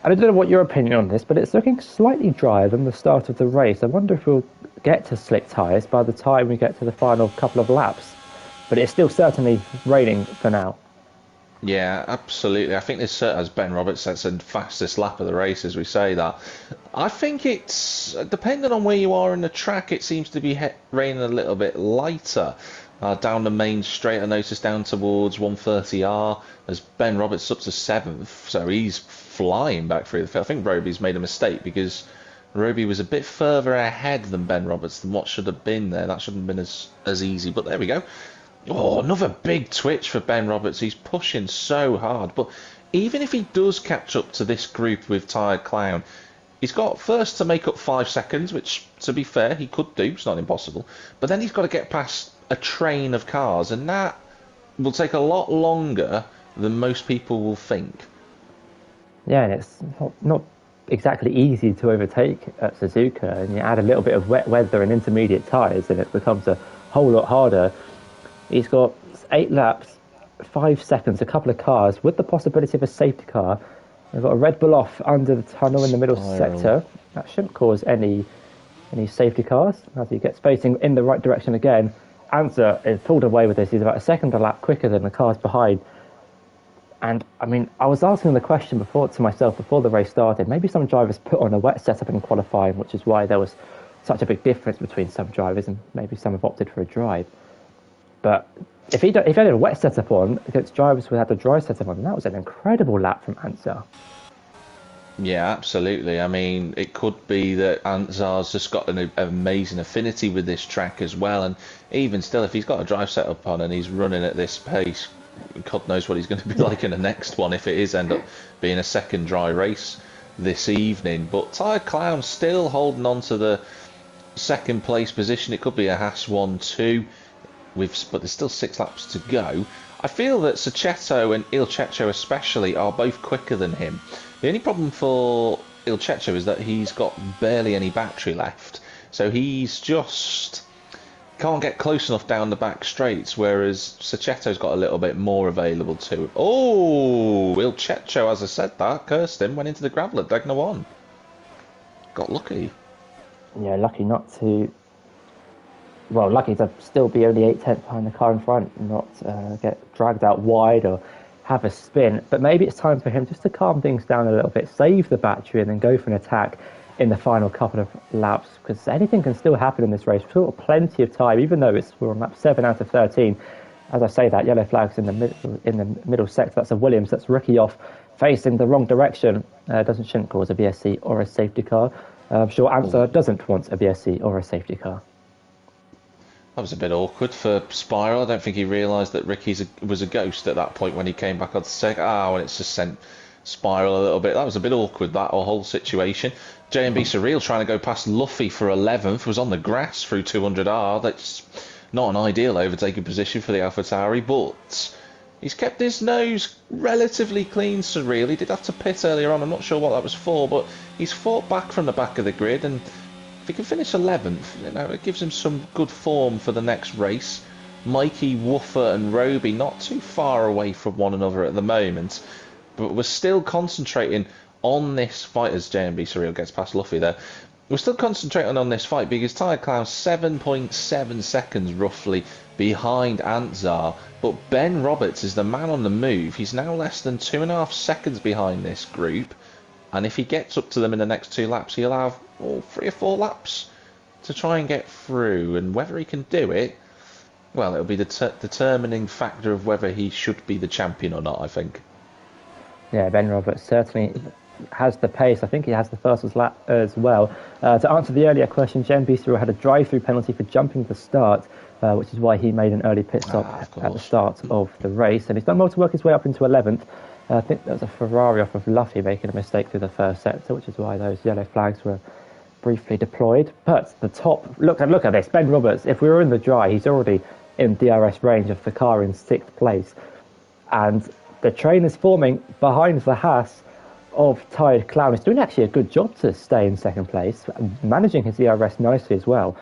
And I don't know what your opinion on this, but it's looking slightly drier than the start of the race. I wonder if we'll get to slick tyres by the time we get to the final couple of laps. But it's still certainly raining for now. Yeah, absolutely. I think this, as Ben Roberts said, the fastest lap of the race, as we say that. I think it's, depending on where you are in the track, it seems to be raining a little bit lighter. Down the main straight, I noticed down towards 130R, as Ben Roberts up to 7th, so he's flying back through the field. I think Roby's made a mistake because Roby was a bit further ahead than Ben Roberts than what should have been there. That shouldn't have been as easy, but there we go. Oh, another big twitch for Ben Roberts. He's pushing so hard. But even if he does catch up to this group with Tired Clown, he's got first to make up 5 seconds, which, to be fair, he could do. It's not impossible. But then he's got to get past a train of cars, and that will take a lot longer than most people will think. Yeah, and it's not exactly easy to overtake at Suzuka, and you add a little bit of wet weather and intermediate tyres, and it becomes a whole lot harder. He's got 8 laps, 5 seconds, a couple of cars, with the possibility of a safety car. They've got a Red Bull off under the tunnel in the middle sector. That shouldn't cause any safety cars as he gets facing in the right direction again. Answer is pulled away with this. He's about a second a lap quicker than the cars behind. And I mean, I was asking the question to myself before the race started. Maybe some drivers put on a wet setup in qualifying, which is why there was such a big difference between some drivers, and maybe some have opted for a dry. But if he had a wet setup on against drivers who had a dry setup on, that was an incredible lap from Ansar. Yeah, absolutely. I mean, it could be that Ansar's just got an amazing affinity with this track as well. And even still, if he's got a drive setup on and he's running at this pace, God knows what he's going to be like in the next one if it is end up being a second dry race this evening. But Tired Clown still holding on to the second place position. It could be a Haas 1-2, but there's still 6 laps to go. I feel that Saccheto and Il Cecco especially are both quicker than him. The only problem for Il Cecco is that he's got barely any battery left, so he's just can't get close enough down the back straights, whereas Saccheto's got a little bit more available to him. Oh, Il Cecco, as I said that, cursed him, went into the gravel at Degna 1. Got lucky. Yeah, lucky not to... Well, lucky to still be only 8/10 behind the car in front, not get dragged out wide or have a spin. But maybe it's time for him just to calm things down a little bit, save the battery, and then go for an attack in the final couple of laps, because anything can still happen in this race. We've got plenty of time, even though we're on lap 7 out of 13. As I say that, yellow flag's in the middle sector. That's a Williams. That's Ricky off, facing the wrong direction. Shouldn't cause a VSC or a safety car. I'm sure Ansar doesn't want a VSC or a safety car. That was a bit awkward for Spiral. I don't think he realised that Ricky was a ghost at that point when he came back on the second. And it's just sent Spiral a little bit. That was a bit awkward, that whole situation. J&B Surreal trying to go past Luffy for 11th, was on the grass through 200R. That's not an ideal overtaking position for the AlphaTauri, but he's kept his nose relatively clean, Surreal. He did have to pit earlier on. I'm not sure what that was for, but he's fought back from the back of the grid, and if he can finish 11th, it gives him some good form for the next race. Mikey, Woofer and Roby not too far away from one another at the moment, but we're still concentrating on this fight as J&B Surreal gets past Luffy there. We're still concentrating on this fight because Tired Clown's 7.7 seconds roughly behind Antzar, but Ben Roberts is the man on the move. He's now less than 2.5 seconds behind this group, and if he gets up to them in the next 2 laps, he'll have 3 or 4 laps to try and get through, and whether he can do it, well, it'll be the determining factor of whether he should be the champion or not, I think. Yeah, Ben Roberts certainly has the pace. I think he has the fastest lap as well. To answer the earlier question, Jen Bistro had a drive-through penalty for jumping the start, which is why he made an early pit stop at the start of the race. And he's done well to work his way up into 11th. I think there was a Ferrari off of Luffy making a mistake through the first sector, which is why those yellow flags were briefly deployed. But the top, look at this. Ben Roberts, if we were in the dry, he's already in DRS range of the car in 6th place. And the train is forming behind the Haas of Tired Clown. He's doing actually a good job to stay in 2nd place, managing his ERS nicely as well.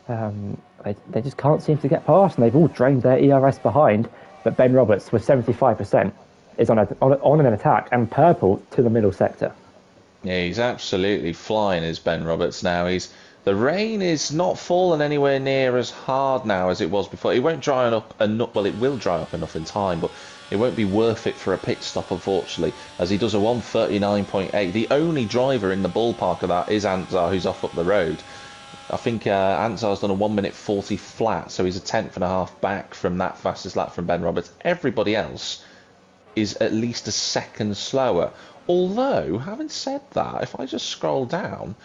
They just can't seem to get past, and they've all drained their ERS behind. But Ben Roberts, with 75%, is on an attack, and purple to the middle sector. Yeah, he's absolutely flying as Ben Roberts now. The rain is not falling anywhere near as hard now as it was before. It won't dry up enough. Well, it will dry up enough in time, but it won't be worth it for a pit stop, unfortunately, as he does a 1:39.8. The only driver in the ballpark of that is Antzar, who's off up the road. I think Antzar's done a 1:40 flat, so he's a 10.5 back from that fastest lap from Ben Roberts. Everybody else is at least a second slower. Although, having said that, if I just scroll down,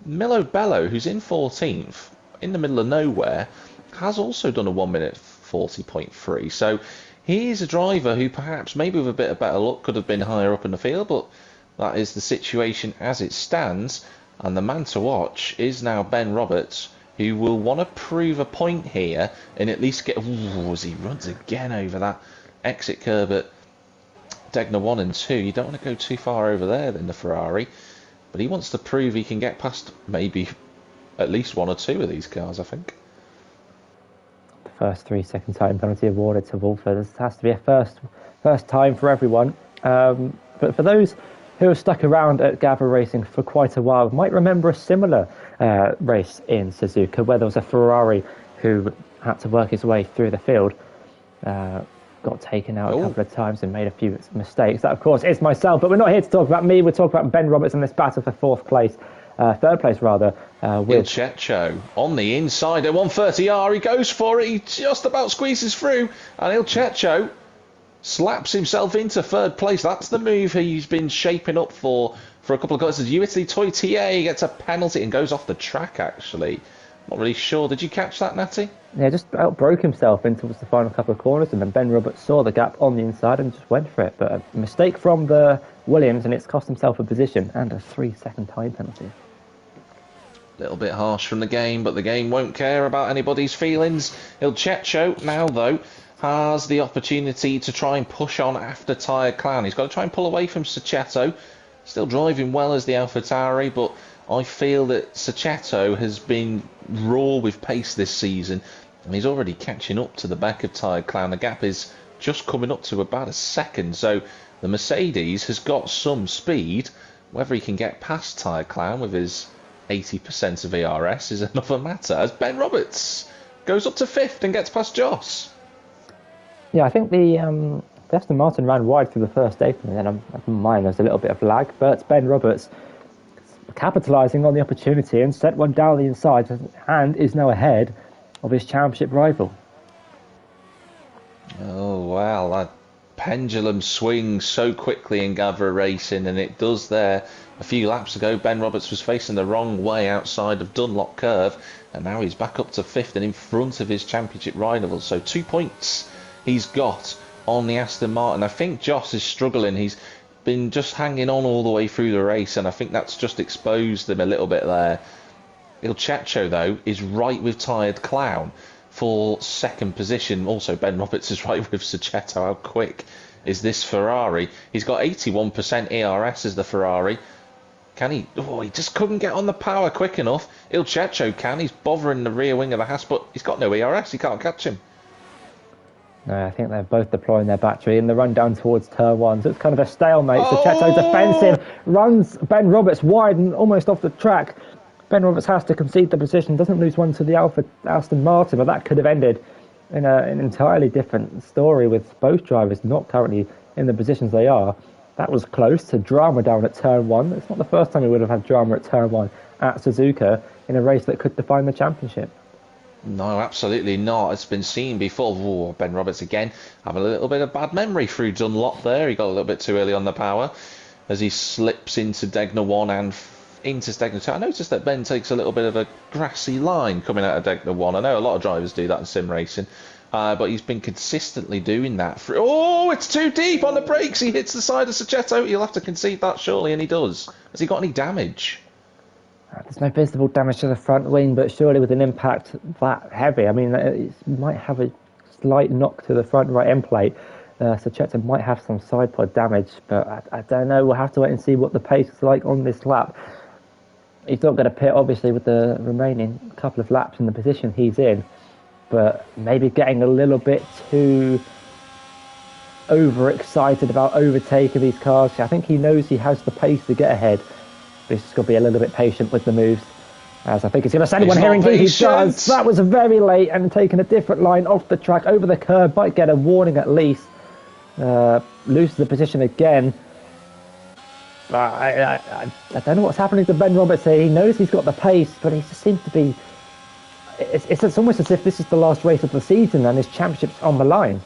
Milo Bello, who's in 14th, in the middle of nowhere, has also done a 1:30 40.3. So he's a driver who perhaps, maybe with a bit of better luck, could have been higher up in the field, but that is the situation as it stands. And the man to watch is now Ben Roberts, who will want to prove a point here and at least get... Ooh, as he runs again over that exit curve at Degner 1 and 2. You don't want to go too far over there in the Ferrari, but he wants to prove he can get past maybe at least one or two of these cars, I think. The first 3 second time penalty awarded to Wolfer. This has to be a first time for everyone. But for those who have stuck around at Gavra Racing for quite a while might remember a similar race in Suzuka where there was a Ferrari who had to work his way through the field, got taken out a couple of times and made a few mistakes. That, of course, is myself, but we're not here to talk about me. We're talking about Ben Roberts in this battle for third place rather. With Ilchecho on the inside at 130R. He goes for it. He just about squeezes through, and Ilchecho slaps himself into third place. That's the move he's been shaping up for a couple of guys. As Italy Toy TA gets a penalty and goes off the track, actually. Not really sure. Did you catch that, Natty? Yeah, just outbroke himself into the final couple of corners, and then Ben Roberts saw the gap on the inside and just went for it. But a mistake from the Williams, and it's cost himself a position and a 3 second time penalty. A little bit harsh from the game, but the game won't care about anybody's feelings. Ilchecho now, though, has the opportunity to try and push on after Tired Clown. He's got to try and pull away from Saccheto. Still driving well as the AlphaTauri, but I feel that Saccheto has been raw with pace this season, and he's already catching up to the back of Tired Clown. The gap is just coming up to about a second, so the Mercedes has got some speed. Whether he can get past Tired Clown with his 80% of ERS is another matter, as Ben Roberts goes up to 5th and gets past Joss. Yeah, I think the Aston Martin ran wide through the first apron, and then mine there's a little bit of lag, but Ben Roberts capitalising on the opportunity and set one down the inside and is now ahead of his championship rival. Oh, wow, that pendulum swings so quickly in Gavra Racing, and it does there. A few laps ago, Ben Roberts was facing the wrong way outside of Dunlop Curve, and now he's back up to 5th and in front of his championship rival. So 2 points he's got on the Aston Martin. I think Joss is struggling. He's been just hanging on all the way through the race, and I think that's just exposed him a little bit there. Ilchecho, though, is right with Tired Clown for second position. Also, Ben Roberts is right with Saccheto. How quick is this Ferrari? He's got 81% ERS as the Ferrari. Can he? Oh, he just couldn't get on the power quick enough. Ilchecho can. He's bothering the rear wing of the Haas, but he's got no ERS. He can't catch him. No, I think they're both deploying their battery in the run down towards turn 1. So it's kind of a stalemate. Saccheto defensive, runs Ben Roberts wide and almost off the track. Ben Roberts has to concede the position, doesn't lose one to the Aston Martin, but that could have ended in an entirely different story with both drivers not currently in the positions they are. That was close to drama down at turn 1. It's not the first time we would have had drama at turn 1 at Suzuka in a race that could define the championship. No, absolutely not. It's been seen before. Ooh, Ben Roberts again having a little bit of bad memory through Dunlop there. He got a little bit too early on the power as he slips into Degner 1 and into Degner 2. I noticed that Ben takes a little bit of a grassy line coming out of Degner 1. I know a lot of drivers do that in sim racing, but he's been consistently doing that. Oh, it's too deep on the brakes. He hits the side of Saccheto. He'll have to concede that surely, and he does. Has he got any damage? There's no visible damage to the front wing, but surely with an impact that heavy, I mean, it might have a slight knock to the front right end plate. Saccheto might have some side pod damage, but I don't know. We'll have to wait and see what the pace is like on this lap. He's not going to pit, obviously, with the remaining couple of laps in the position he's in, but maybe getting a little bit too overexcited about overtaking these cars. I think he knows he has the pace to get ahead. He's just got to be a little bit patient with the moves, as I think he's going to send one here. Indeed, he does. That was very late and taking a different line off the track over the curb. Might get a warning at least. Loses the position again. I don't know what's happening to Ben Roberts here. He knows he's got the pace, but he just seems to be... It's almost as if this is the last race of the season and his championship's on the line.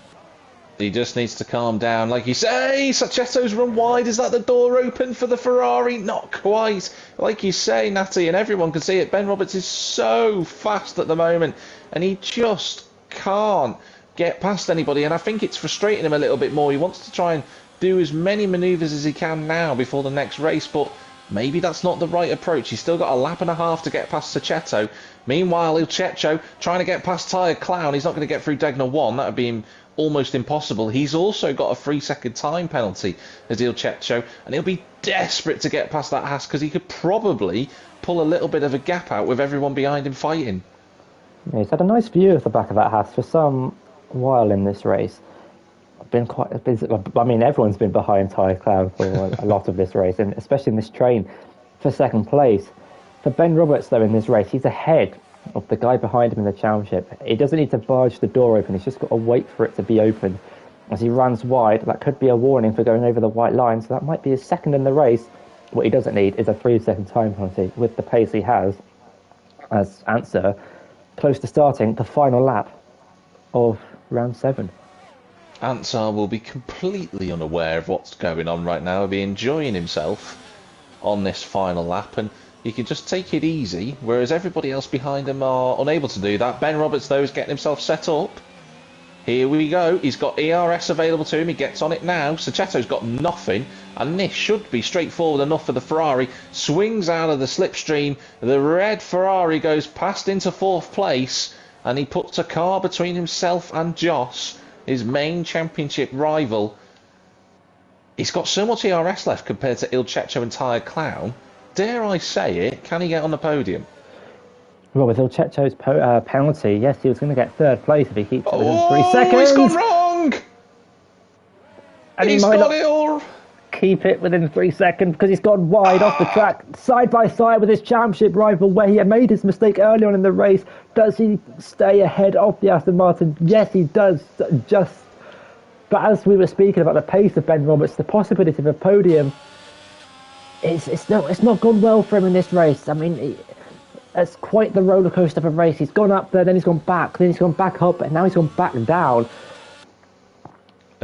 He just needs to calm down. Like you say, Saccheto's run wide. Is that the door open for the Ferrari? Not quite. Like you say, Natty, and everyone can see it, Ben Roberts is so fast at the moment, and he just can't get past anybody, and I think it's frustrating him a little bit more. He wants to try and do as many manoeuvres as he can now before the next race, but maybe that's not the right approach. He's still got a lap and a half to get past Saccheto. Meanwhile, Il Cecco trying to get past Tired Clown. He's not going to get through Degner 1. That would be almost impossible. He's also got a 3-second time penalty as Il Cecco, and he'll be desperate to get past that Haas because he could probably pull a little bit of a gap out with everyone behind him fighting. Yeah, he's had a nice view of the back of that Haas for some while in this race. Everyone's been behind Tired Clown for a lot of this race, and especially in this train for second place. For Ben Roberts, though, in this race, he's ahead of the guy behind him in the championship. He doesn't need to barge the door open, he's just got to wait for it to be opened. As he runs wide, that could be a warning for going over the white line, so that might be his second in the race. What he doesn't need is a 3-second time penalty with the pace he has as answer, close to starting the final lap of round 7. Ansar will be completely unaware of what's going on right now. He'll be enjoying himself on this final lap, and he can just take it easy, whereas everybody else behind him are unable to do that. Ben Roberts, though, is getting himself set up. Here we go. He's got ERS available to him. He gets on it now. Saccheto's got nothing, and this should be straightforward enough for the Ferrari. Swings out of the slipstream. The red Ferrari goes past into 4th place, and he puts a car between himself and Joss, his main championship rival. He's got so much ERS left compared to Il Cecco and Tired Clown. Dare I say it, can he get on the podium? Well, with Il Cecco's penalty, yes, he was going to get 3rd place if he keeps it within 3 seconds. He's gone wrong! And he's he might got not it all. keep it within 3 seconds because he's gone wide off the track, side by side with his championship rival where he had made his mistake earlier on in the race. Does he stay ahead of the Aston Martin? Yes, he does. But as we were speaking about the pace of Ben Roberts, the possibility of a podium, it's not gone well for him in this race. I mean, it's quite the roller coaster of a race. He's gone up there, then he's gone back, then he's gone back up, and now he's gone back down.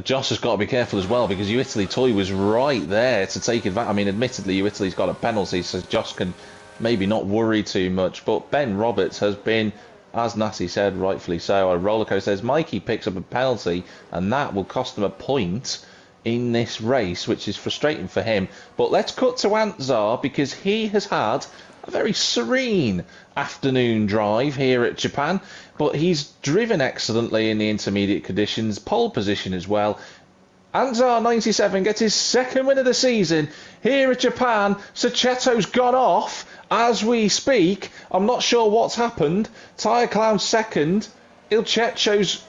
Joss has got to be careful as well because Italy Toy was right there to take advantage. I mean, admittedly, Italy's got a penalty, so Joss can maybe not worry too much. But Ben Roberts has been, as Nassi said, rightfully so, a roller coaster. As Mikey picks up a penalty, and that will cost him a point in this race, which is frustrating for him. But let's cut to Anzar because he has had a very serene afternoon drive here at Japan, but he's driven excellently in the intermediate conditions, pole position as well. Anzar 97 gets his 2nd win of the season here at Japan. Saccheto's gone off as we speak. I'm not sure what's happened. Tired Clown 2nd. Il Cecco's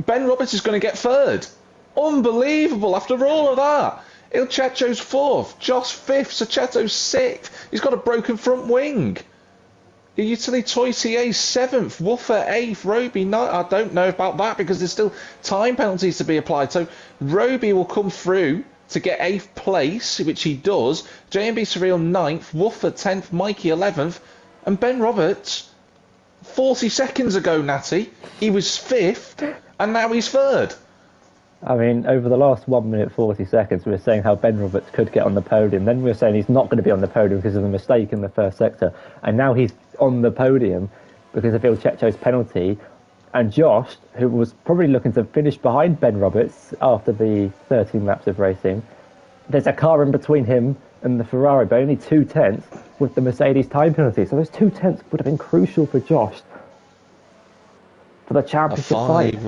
Ben Roberts is going to get 3rd. Unbelievable after all of that. Il Cecco's 4th, Joss 5th, Saccheto's 6th. He's got a broken front wing. Italy Toy CA's 7th, Woofer 8th, Roby 9th. I don't know about that because there's still time penalties to be applied. So Roby will come through to get 8th place, which he does. JMB Surreal 9th, Woofer 10th, Mikey 11th, and Ben Roberts 40 seconds ago, Natty, he was 5th, and now he's 3rd. I mean, over the last 1 minute 40 seconds, we were saying how Ben Roberts could get on the podium. Then we were saying he's not going to be on the podium because of a mistake in the first sector. And now he's on the podium because of Il Cecco's penalty. And Josh, who was probably looking to finish behind Ben Roberts after the 13 laps of racing, there's a car in between him and the Ferrari, but only 2/10 with the Mercedes time penalty. So those 2/10 would have been crucial for Josh for the championship fight.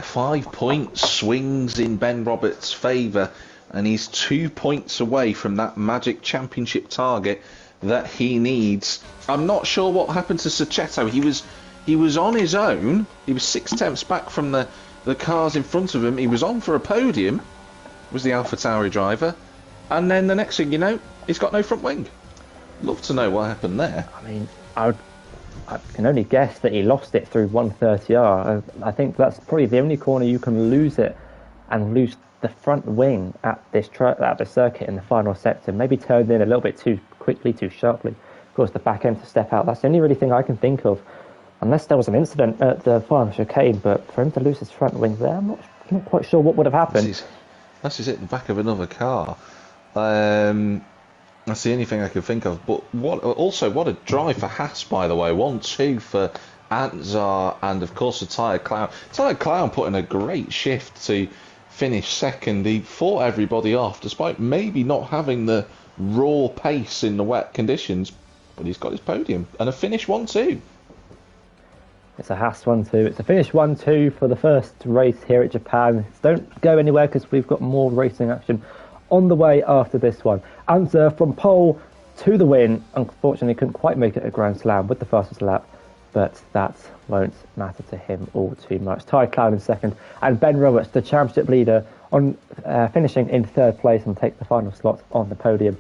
5 points swings in Ben Roberts' favour, and he's 2 points away from that magic championship target that he needs. I'm not sure what happened to Saccheto. He was on his own. He was 6/10 back from the cars in front of him. He was on for a podium, was the AlphaTauri driver, and then the next thing you know, he's got no front wing. Love to know what happened there. I mean, I can only guess that he lost it through 130R. I think that's probably the only corner you can lose it and lose the front wing at this circuit in the final sector. Maybe turned in a little bit too quickly, too sharply. Of course, the back end to step out. That's the only really thing I can think of, unless there was an incident at the final chicane. But for him to lose his front wing there, I'm not quite sure what would have happened. That's just it, the back of another car. That's the only thing I can think of. But what a drive for Haas, by the way. 1-2 for Antzar, and of course the Tired Clown. Tired Clown put in a great shift to finish second. He fought everybody off, despite maybe not having the raw pace in the wet conditions, but he's got his podium and a finish 1-2. It's a Haas 1-2. It's a finish 1-2 for the first race here at Japan. Don't go anywhere because we've got more racing action on the way after this one. Anzer from pole to the win. Unfortunately, couldn't quite make it a Grand Slam with the fastest lap, but that won't matter to him all too much. Ty Cloud in second, and Ben Roberts, the championship leader, on finishing in third place and take the final slot on the podium,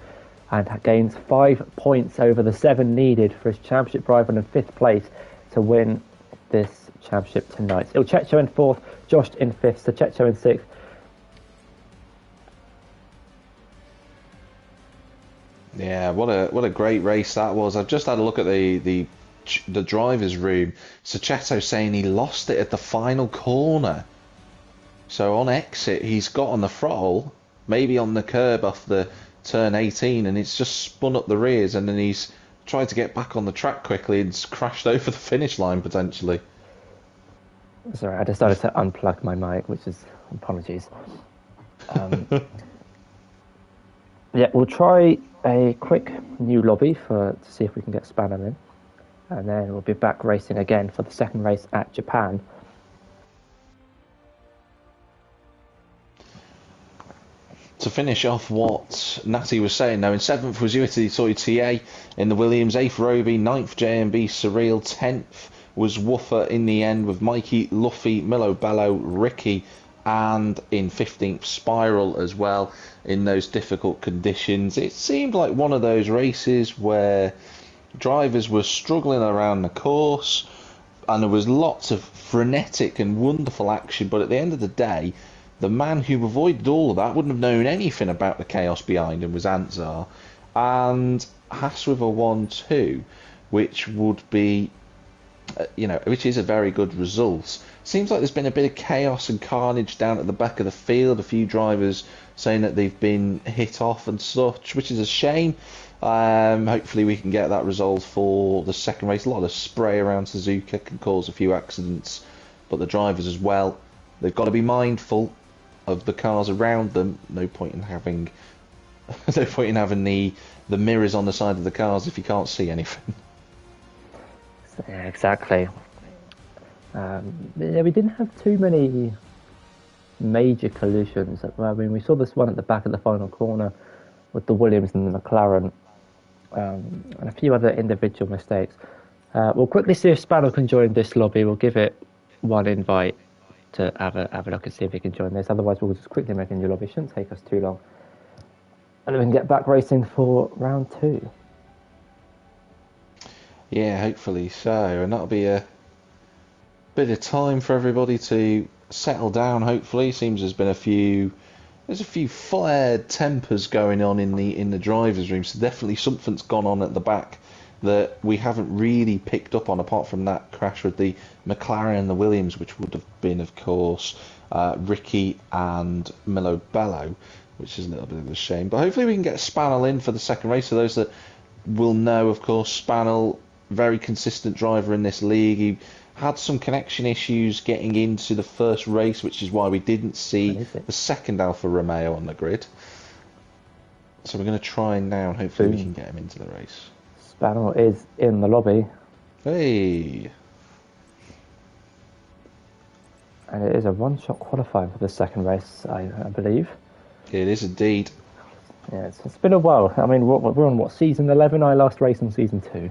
and gains 5 points over the 7 needed for his championship rival in fifth place to win this championship tonight. Il Cecco in fourth, Josh in fifth, Cecco in sixth. Yeah, what a great race that was. I've just had a look at the driver's room. Cecco saying he lost it at the final corner. So on exit, he's got on the throttle, maybe on the curb off the turn 18, and it's just spun up the rears, and then he's tried to get back on the track quickly and crashed over the finish line potentially. Sorry, I decided to unplug my mic, which is apologies. Yeah, we'll try a quick new lobby to see if we can get Spanner in, and then we'll be back racing again for the second race at Japan. To finish off what Natty was saying, now in 7th was Ueti Soitie in the Williams, 8th Roby, 9th JMB Surreal, 10th was Woofer in the end with Mikey, Luffy, Milo Bello, Ricky, and in 15th Spiral as well in those difficult conditions. It seemed like one of those races where drivers were struggling around the course and there was lots of frenetic and wonderful action, but at the end of the day, the man who avoided all of that wouldn't have known anything about the chaos behind him was Antzar, and Haas with a 1-2, which would be, which is a very good result. Seems like there's been a bit of chaos and carnage down at the back of the field. A few drivers saying that they've been hit off and such, which is a shame. Hopefully we can get that resolved for the second race. A lot of spray around Suzuka can cause a few accidents, but the drivers as well, they've got to be mindful of the cars around them. No point in having the mirrors on the side of the cars if you can't see anything. Yeah, exactly. We didn't have too many major collisions. I mean, we saw this one at the back of the final corner with the Williams and the McLaren, and a few other individual mistakes. We'll quickly see if Spanel can join this lobby. We'll give it one invite to have a look and see if he can join this. Otherwise, we'll just quickly make a new lobby. Shouldn't take us too long. And then we can get back racing for round 2. Yeah, hopefully so. And that'll be a bit of time for everybody to settle down, hopefully. Seems there's a few flared tempers going on in the driver's room, so definitely something's gone on at the back that we haven't really picked up on, apart from that crash with the McLaren and the Williams, which would have been, of course, Ricky and Milo Bello, which is a little bit of a shame. But hopefully we can get Spanel in for the second race. So those that will know, of course, Spanel, very consistent driver in this league. He had some connection issues getting into the first race, which is why we didn't see the second Alfa Romeo on the grid. So we're going to try now, and hopefully we can get him into the race. Spanel is in the lobby. Hey! And it is a one-shot qualifying for the second race, I believe. It is indeed. Yeah, it's been a while. I mean, we're on, season 11? I last raced on season 2.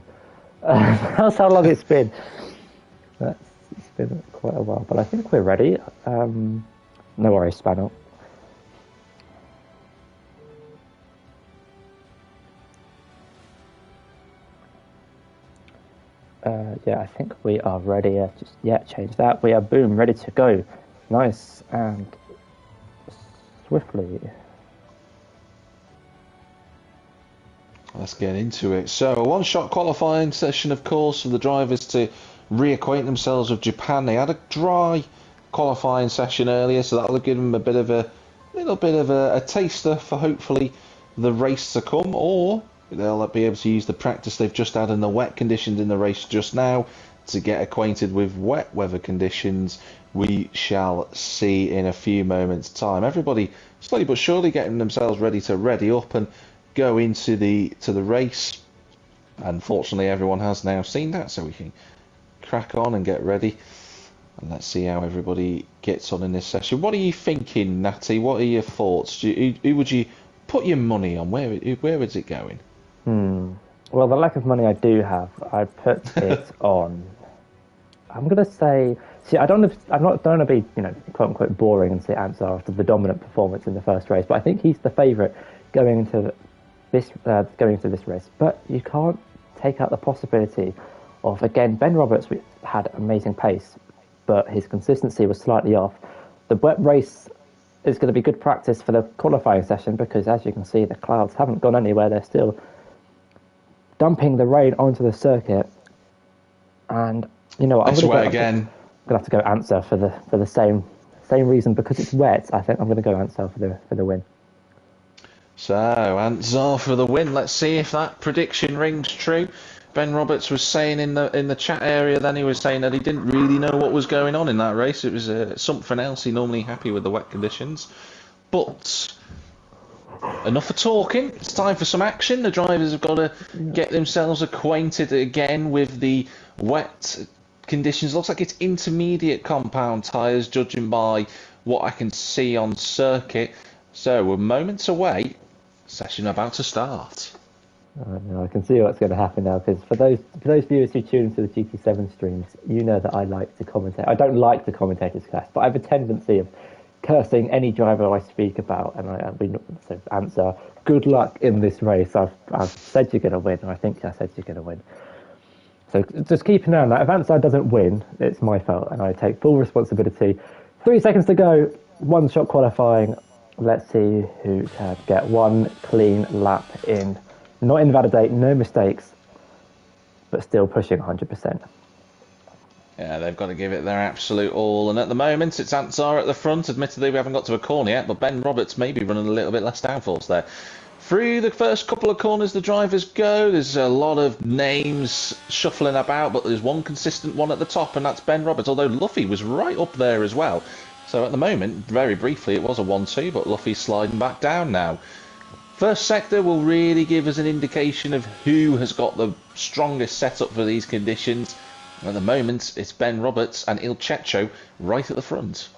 That's how long it's been. It's been quite a while, but I think we're ready. No worries, Spanel. Yeah, I think we are ready. Change that. We are boom, ready to go. Nice and swiftly. Let's get into it. So, a one-shot qualifying session, of course, for the drivers to reacquaint themselves with Japan. They had a dry qualifying session earlier, so that'll give them a little bit of a taster for hopefully the race to come, or they'll be able to use the practice they've just had in the wet conditions in the race just now to get acquainted with wet weather conditions. We shall see in a few moments' time. Everybody slowly but surely getting themselves ready to ready up and go into the race. Unfortunately, everyone has now seen that, so we can crack on and get ready. And let's see how everybody gets on in this session. What are you thinking, Natty? What are your thoughts? Who would you put your money on? Where is it going? Well, the lack of money I do have, I put it on. I'm going to say. See, I don't want to be, quote unquote, boring and say Ansar after the dominant performance in the first race, but I think he's the favourite going into this race. But you can't take out the possibility of, again, Ben Roberts had amazing pace, but his consistency was slightly off. The wet race is going to be good practice for the qualifying session because, as you can see, the clouds haven't gone anywhere. They're still dumping the rain onto the circuit. And, I'm going to have to go Answer for the same reason, because it's wet. I think I'm going to go Answer for the win. So, Ansar for the win. Let's see if that prediction rings true. Ben Roberts was saying in the chat area, then he was saying that he didn't really know what was going on in that race. It was something else. He normally happy with the wet conditions. But enough of talking. It's time for some action. The drivers have got to get themselves acquainted again with the wet conditions. Looks like it's intermediate compound tyres, judging by what I can see on circuit. So we're moments away. Session about to start. I can see what's going to happen now, because for those viewers who tune into the GT7 streams, you know that I like to commentate. I don't like the commentators class, but I have a tendency of cursing any driver I speak about, and so Answer, good luck in this race. I've said you're going to win, and I think I said you're going to win. So just keep an eye on that. If Answer doesn't win, it's my fault, and I take full responsibility. 3 seconds to go, one shot qualifying. Let's see who can get one clean lap in. Not invalidate, no mistakes, but still pushing 100%. Yeah, they've got to give it their absolute all. And at the moment, it's Ansar at the front. Admittedly, we haven't got to a corner yet, but Ben Roberts may be running a little bit less downforce there. Through the first couple of corners, the drivers go. There's a lot of names shuffling about, but there's one consistent one at the top, and that's Ben Roberts, although Luffy was right up there as well. So at the moment, very briefly, it was a 1-2, but Luffy's sliding back down now. First sector will really give us an indication of who has got the strongest setup for these conditions. At the moment, it's Ben Roberts and Il Checho right at the front.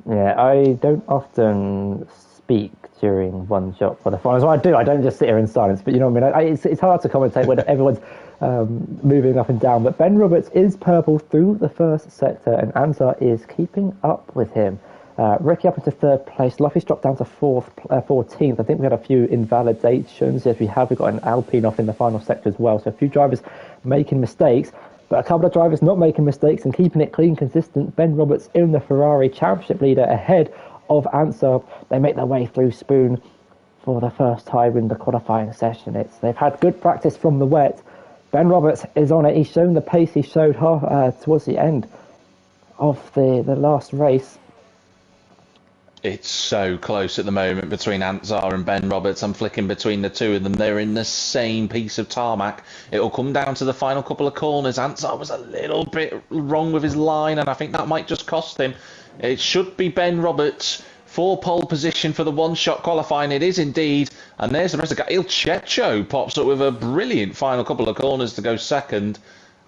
Yeah, I don't often speak during one shot for the finals. Well, I do. I don't just sit here in silence, but you know what I mean? It's hard to commentate when everyone's moving up and down. But Ben Roberts is purple through the first sector, and Ansar is keeping up with him. Ricky up into third place. Luffy's dropped down to 14th. I think we had a few invalidations. Yes, we have. We've got an Alpine off in the final sector as well. So a few drivers making mistakes, but a couple of drivers not making mistakes and keeping it clean, consistent. Ben Roberts in the Ferrari championship leader ahead of Ansar. They make their way through Spoon for the first time in the qualifying session. They've had good practice from the wet. Ben Roberts is on it. He's shown the pace he showed towards the end of the last race. It's so close at the moment between Ansar and Ben Roberts. I'm flicking between the two of them. They're in the same piece of tarmac. It'll come down to the final couple of corners. Ansar was a little bit wrong with his line, and I think that might just cost him. It should be Ben Roberts for pole position for the one-shot qualifying. It is indeed. And there's the rest of the guy. Il Checho pops up with a brilliant final couple of corners to go second.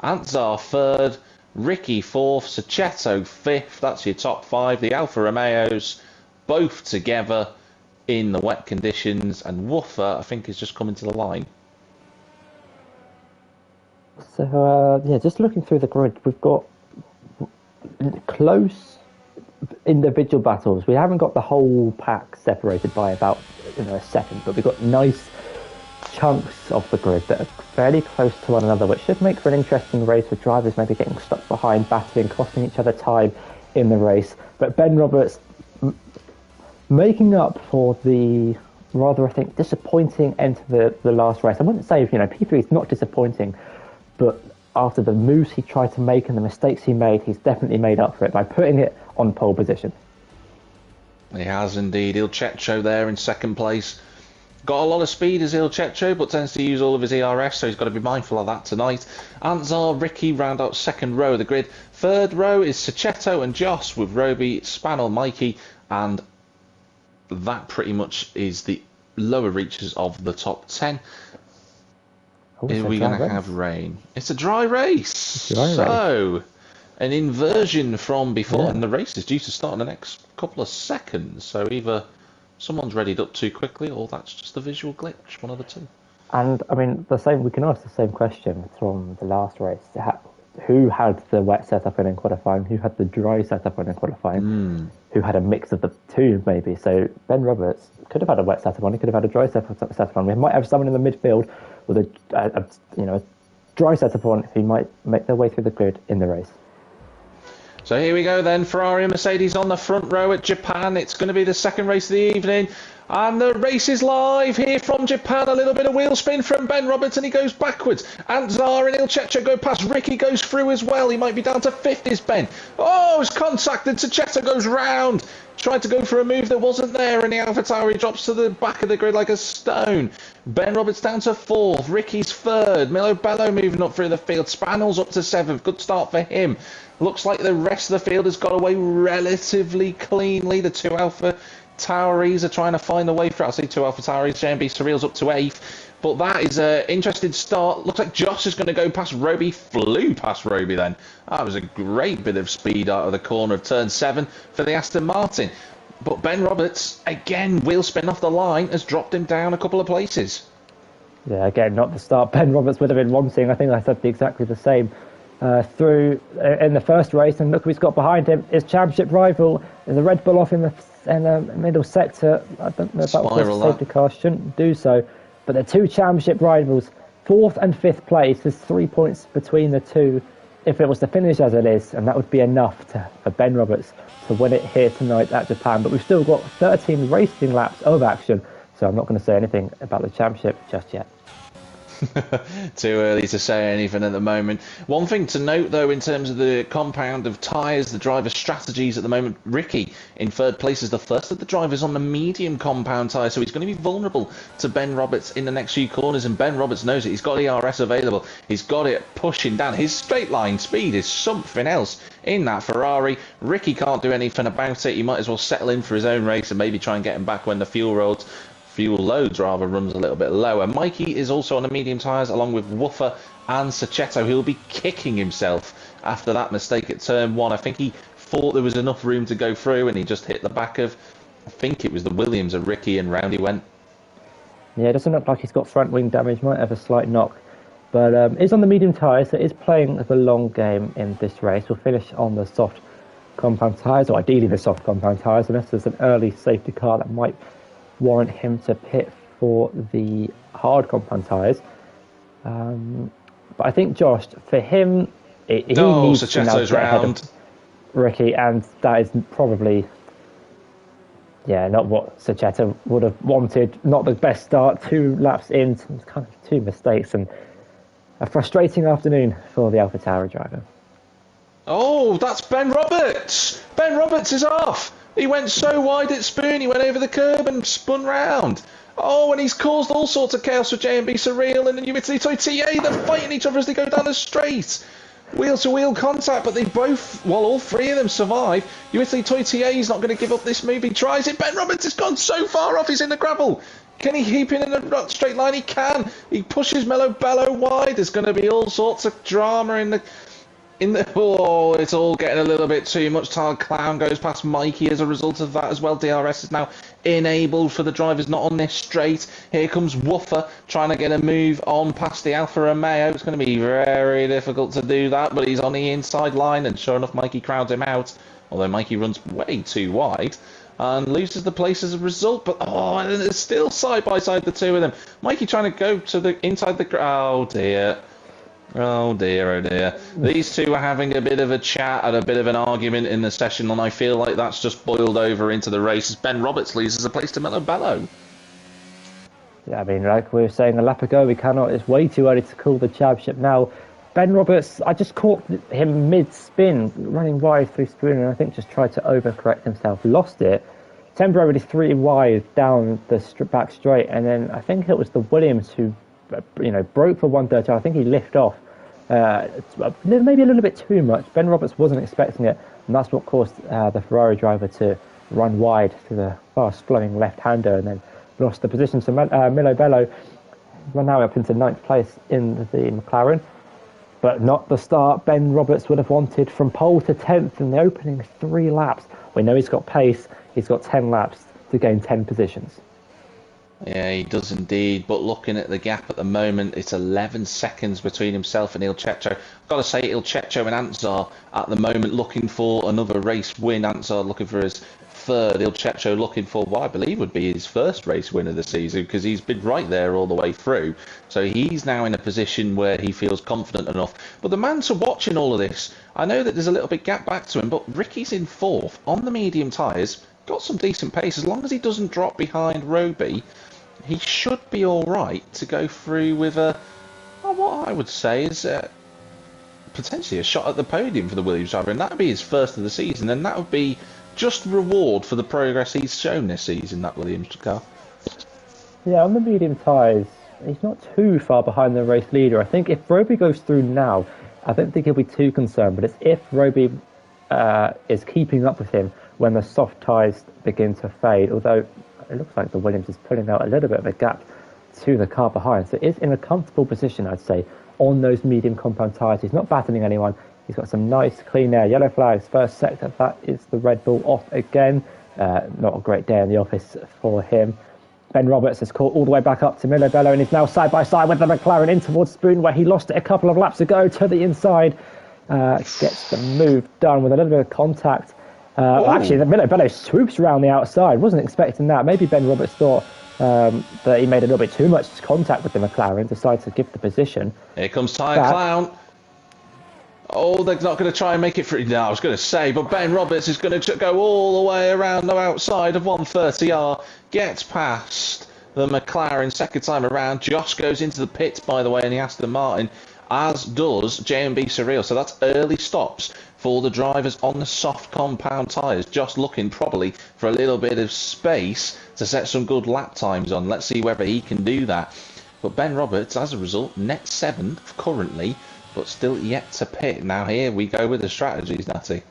Ansar third. Ricky fourth. Saccheto fifth. That's your top five. The Alfa Romeos both together in the wet conditions, and Woofer, I think, is just coming to the line. So, just looking through the grid, we've got close individual battles. We haven't got the whole pack separated by about a second, but we've got nice chunks of the grid that are fairly close to one another, which should make for an interesting race with drivers maybe getting stuck behind, battling, costing each other time in the race. But Ben Roberts making up for the rather, I think, disappointing end to the last race. I wouldn't say, P3 is not disappointing, but after the moves he tried to make and the mistakes he made, he's definitely made up for it by putting it on pole position. He has indeed. Il Checho there in second place. Got a lot of speed as Il Checho, but tends to use all of his ERS, so he's got to be mindful of that tonight. Anzar, Ricky round out second row of the grid. Third row is Sachetto and Joss with Roby, Spanel, Mikey, and that pretty much is the lower reaches of the top 10. Are we going to have rain? It's a dry race. So, an inversion from before, and the race is due to start in the next couple of seconds. So either someone's readied up too quickly, or that's just a visual glitch, one of the two. And I mean, we can ask the same question from the last race. Who had the wet setup in qualifying? Who had the dry setup in qualifying? Who had a mix of the two, maybe? So Ben Roberts could have had a wet setup on. He could have had a dry setup on. We might have someone in the midfield with a dry setup on who might make their way through the grid in the race. So here we go then, Ferrari and Mercedes on the front row at Japan. It's going to be the second race of the evening. And the race is live here from Japan. A little bit of wheel spin from Ben Roberts and he goes backwards. Anzar and Il Checho go past. Ricky goes through as well. He might be down to 50s, Ben. Oh, it's contacted. Sachetto goes round. Tried to go for a move that wasn't there, and the AlphaTauri drops to the back of the grid like a stone. Ben Roberts down to 4th. Ricky's 3rd. Milo Bello moving up through the field. Spanel's up to 7th. Good start for him. Looks like the rest of the field has got away relatively cleanly. The two AlphaTauris are trying to find a way through. I see two AlphaTauris. JMB Surreal's up to 8th. But that is an interesting start. Looks like Josh is going to go past Roby. Flew past Roby then. That was a great bit of speed out of the corner of turn 7 for the Aston Martin. But Ben Roberts, again, wheel spin off the line, has dropped him down a couple of places. Yeah, again, not the start Ben Roberts would have been wanting. I think I said exactly the same through in the first race. And look who he's got behind him. His championship rival is a Red Bull off in the middle sector. I don't know if that was a safety car. Shouldn't do so. But the two championship rivals, 4th and 5th place, there's 3 points between the two if it was to finish as it is, and that would be enough for Ben Roberts to win it here tonight at Japan. But we've still got 13 racing laps of action, so I'm not going to say anything about the championship just yet. Too early to say anything at the moment. One thing to note, though, in terms of the compound of tyres, the driver strategies at the moment, Ricky in 3rd place is the first of the drivers on the medium compound tyre, so he's going to be vulnerable to Ben Roberts in the next few corners, and Ben Roberts knows it. He's got ERS available. He's got it pushing down. His straight line speed is something else in that Ferrari. Ricky can't do anything about it. He might as well settle in for his own race and maybe try and get him back when the fuel loads runs a little bit lower. Mikey is also on the medium tyres along with Woofer and Sachetto. He'll be kicking himself after that mistake at turn 1. I think he thought there was enough room to go through and he just hit the back of, I think it was the Williams of Ricky, and round he went. Yeah, it doesn't look like he's got front wing damage, might have a slight knock. But he's on the medium tyres, so he's playing the long game in this race. We'll finish on the soft compound tyres, or ideally the soft compound tyres, unless there's an early safety car that might warrant him to pit for the hard compound tyres. But I think Josh, for him, he needs to now get ahead of Ricky, and that is probably not what Sachetto would have wanted. Not the best start, 2 laps in, kind of 2 mistakes, and a frustrating afternoon for the AlphaTauri driver. Oh, that's Ben Roberts! Ben Roberts is off! He went so wide at Spoon, he went over the curb and spun round. Oh, and he's caused all sorts of chaos for JMB Surreal and the New Italy Toy TA. They're fighting each other as they go down the straight. Wheel-to-wheel contact, but they both, well, all 3 of them survive. New Italy Toy TA is not going to give up this move. He tries it. Ben Roberts has gone so far off. He's in the gravel. Can he keep it in a straight line? He can. He pushes Melo Bello wide. There's going to be all sorts of drama in the... Oh, it's all getting a little bit too much. Tyler Clown goes past Mikey as a result of that as well. DRS is now enabled for the drivers not on this straight. Here comes Woofer trying to get a move on past the Alfa Romeo. It's going to be very difficult to do that, but he's on the inside line, and sure enough, Mikey crowds him out. Although Mikey runs way too wide and loses the place as a result. But and it's still side by side, the two of them. Mikey trying to go to the inside the... Oh dear. Oh dear, oh dear. These two are having a bit of a chat and a bit of an argument in the session, and I feel like that's just boiled over into the race as Ben Roberts loses a place to Melo Bello. Yeah, I mean, like we were saying a lap ago, it's way too early to call the championship now. Ben Roberts, I just caught him mid-spin, running wide through Spoon, and I think just tried to overcorrect himself, lost it, temporarily 3 wide down the back straight, and then I think it was the Williams who, broke for 130. I think he lifted off, maybe a little bit too much. Ben Roberts wasn't expecting it, and that's what caused the Ferrari driver to run wide to the fast-flowing left-hander, and then lost the position to Milo Bello. We're now up into 9th place in the McLaren, but not the start Ben Roberts would have wanted from pole to 10th in the opening 3 laps. We know he's got pace. He's got 10 laps to gain 10 positions. Yeah, he does indeed. But looking at the gap at the moment, it's 11 seconds between himself and Il Cecco. I've got to say, Il Cecco and Ansar at the moment looking for another race win. Ansar looking for his 3rd. Il Cecco looking for what I believe would be his 1st race win of the season, because he's been right there all the way through. So he's now in a position where he feels confident enough. But the man to watch in all of this, I know that there's a little bit gap back to him, but Ricky's in 4th on the medium tyres. Got some decent pace. As long as he doesn't drop behind Roby, he should be all right to go through with what I would say is potentially a shot at the podium for the Williams driver, and that would be his 1st of the season, and that would be just reward for the progress he's shown this season, that Williams car. Yeah, on the medium tyres, he's not too far behind the race leader. I think if Roby goes through now, I don't think he'll be too concerned, but it's if Roby is keeping up with him when the soft tyres begin to fade, although it looks like the Williams is pulling out a little bit of a gap to the car behind. So it is in a comfortable position, I'd say, on those medium compound tyres. He's not battling anyone. He's got some nice clean air. Yellow flags, 1st sector. That is the Red Bull off again. Not a great day in the office for him. Ben Roberts has caught all the way back up to Milo Bello, and he's now side by side with the McLaren in towards Spoon, where he lost it a couple of laps ago to the inside. Gets the move done with a little bit of contact. Actually, the Milo Bello swoops around the outside. Wasn't expecting that. Maybe Ben Roberts thought that he made a little bit too much contact with the McLaren, decided to give the position. Here comes Tyre Clown. Oh, they're not going to try and make it through. No, I was going to say, but Ben Roberts is going to go all the way around the outside of 130R, gets past the McLaren 2nd time around. Josh goes into the pits, by the way, in the Aston Martin, as does J&B Surreal. So that's early stops for the drivers on the soft compound tyres. Just looking probably for a little bit of space to set some good lap times on. Let's see whether he can do that. But Ben Roberts, as a result, net 7th currently, but still yet to pit. Now here we go with the strategies, Natty.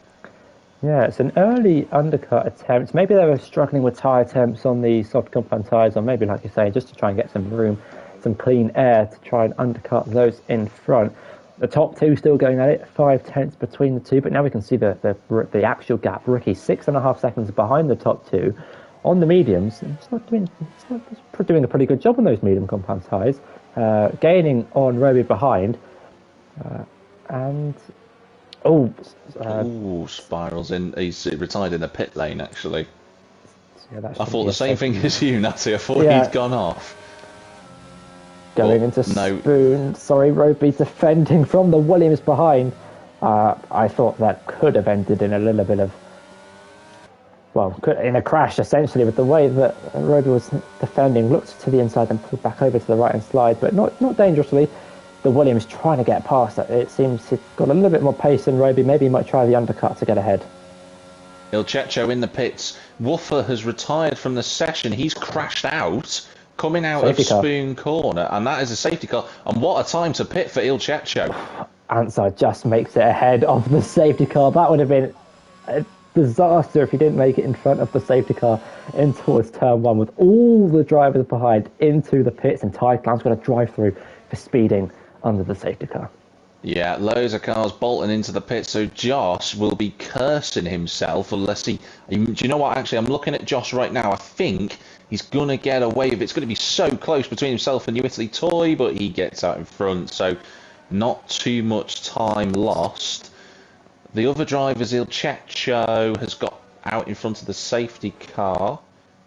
Yeah, it's an early undercut attempt. Maybe they were struggling with tyre temps on the soft compound tyres, or maybe, like you say, just to try and get some room, some clean air to try and undercut those in front. The top 2 still going at it, 5/10 between the 2, but now we can see the actual gap. Ricky 6.5 seconds behind the top 2. On the mediums, it's doing a pretty good job on those medium compound tyres, gaining on Roby behind. Spirals in. He's retired in the pit lane, actually. Yeah, I thought the same thing as you, Natty. I thought he'd gone off. Going into Spoon. Sorry, Roby defending from the Williams behind. I thought that could have ended in a little bit of, in a crash, essentially, with the way that Roby was defending. Looked to the inside and pulled back over to the right and slide, but not dangerously. The Williams trying to get past it. It seems he's got a little bit more pace than Roby. Maybe he might try the undercut to get ahead. Il Cecco in the pits. Woofer has retired from the session. He's crashed out, coming out of Spoon Corner, and that is a safety car. And what a time to pit for Il Cecco. Ansar just makes it ahead of the safety car. That would have been a disaster if he didn't make it in front of the safety car in towards turn 1 with all the drivers behind into the pits, and Tyre Clown's got to drive through for speeding under the safety car. Yeah, loads of cars bolting into the pit, so Josh will be cursing himself unless do you know what, actually, I'm looking at Josh right now. I think he's going to get away with it. It's going to be so close between himself and New Italy Toy, but he gets out in front, so not too much time lost. The other drivers, Il Cecco has got out in front of the safety car.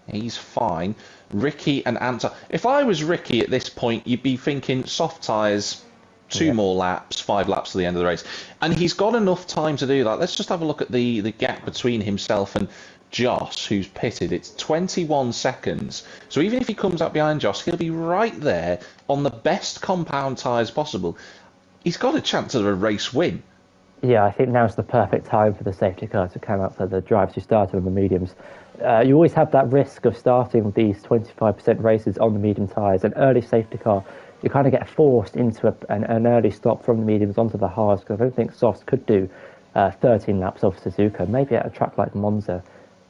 He's fine. Ricky and Ansar. If I was Ricky at this point, you'd be thinking soft tyres, 2 more laps, 5 laps to the end of the race. And he's got enough time to do that. Let's just have a look at the gap between himself and Josh, who's pitted. It's 21 seconds. So even if he comes up behind Josh, he'll be right there on the best compound tyres possible. He's got a chance of a race win. Yeah, I think now's the perfect time for the safety car to come out for the drivers who started on the mediums. You always have that risk of starting these 25% races on the medium tyres. An early safety car, you kind of get forced into an early stop from the mediums onto the hards, because I don't think softs could do 13 laps off Suzuka, maybe at a track like Monza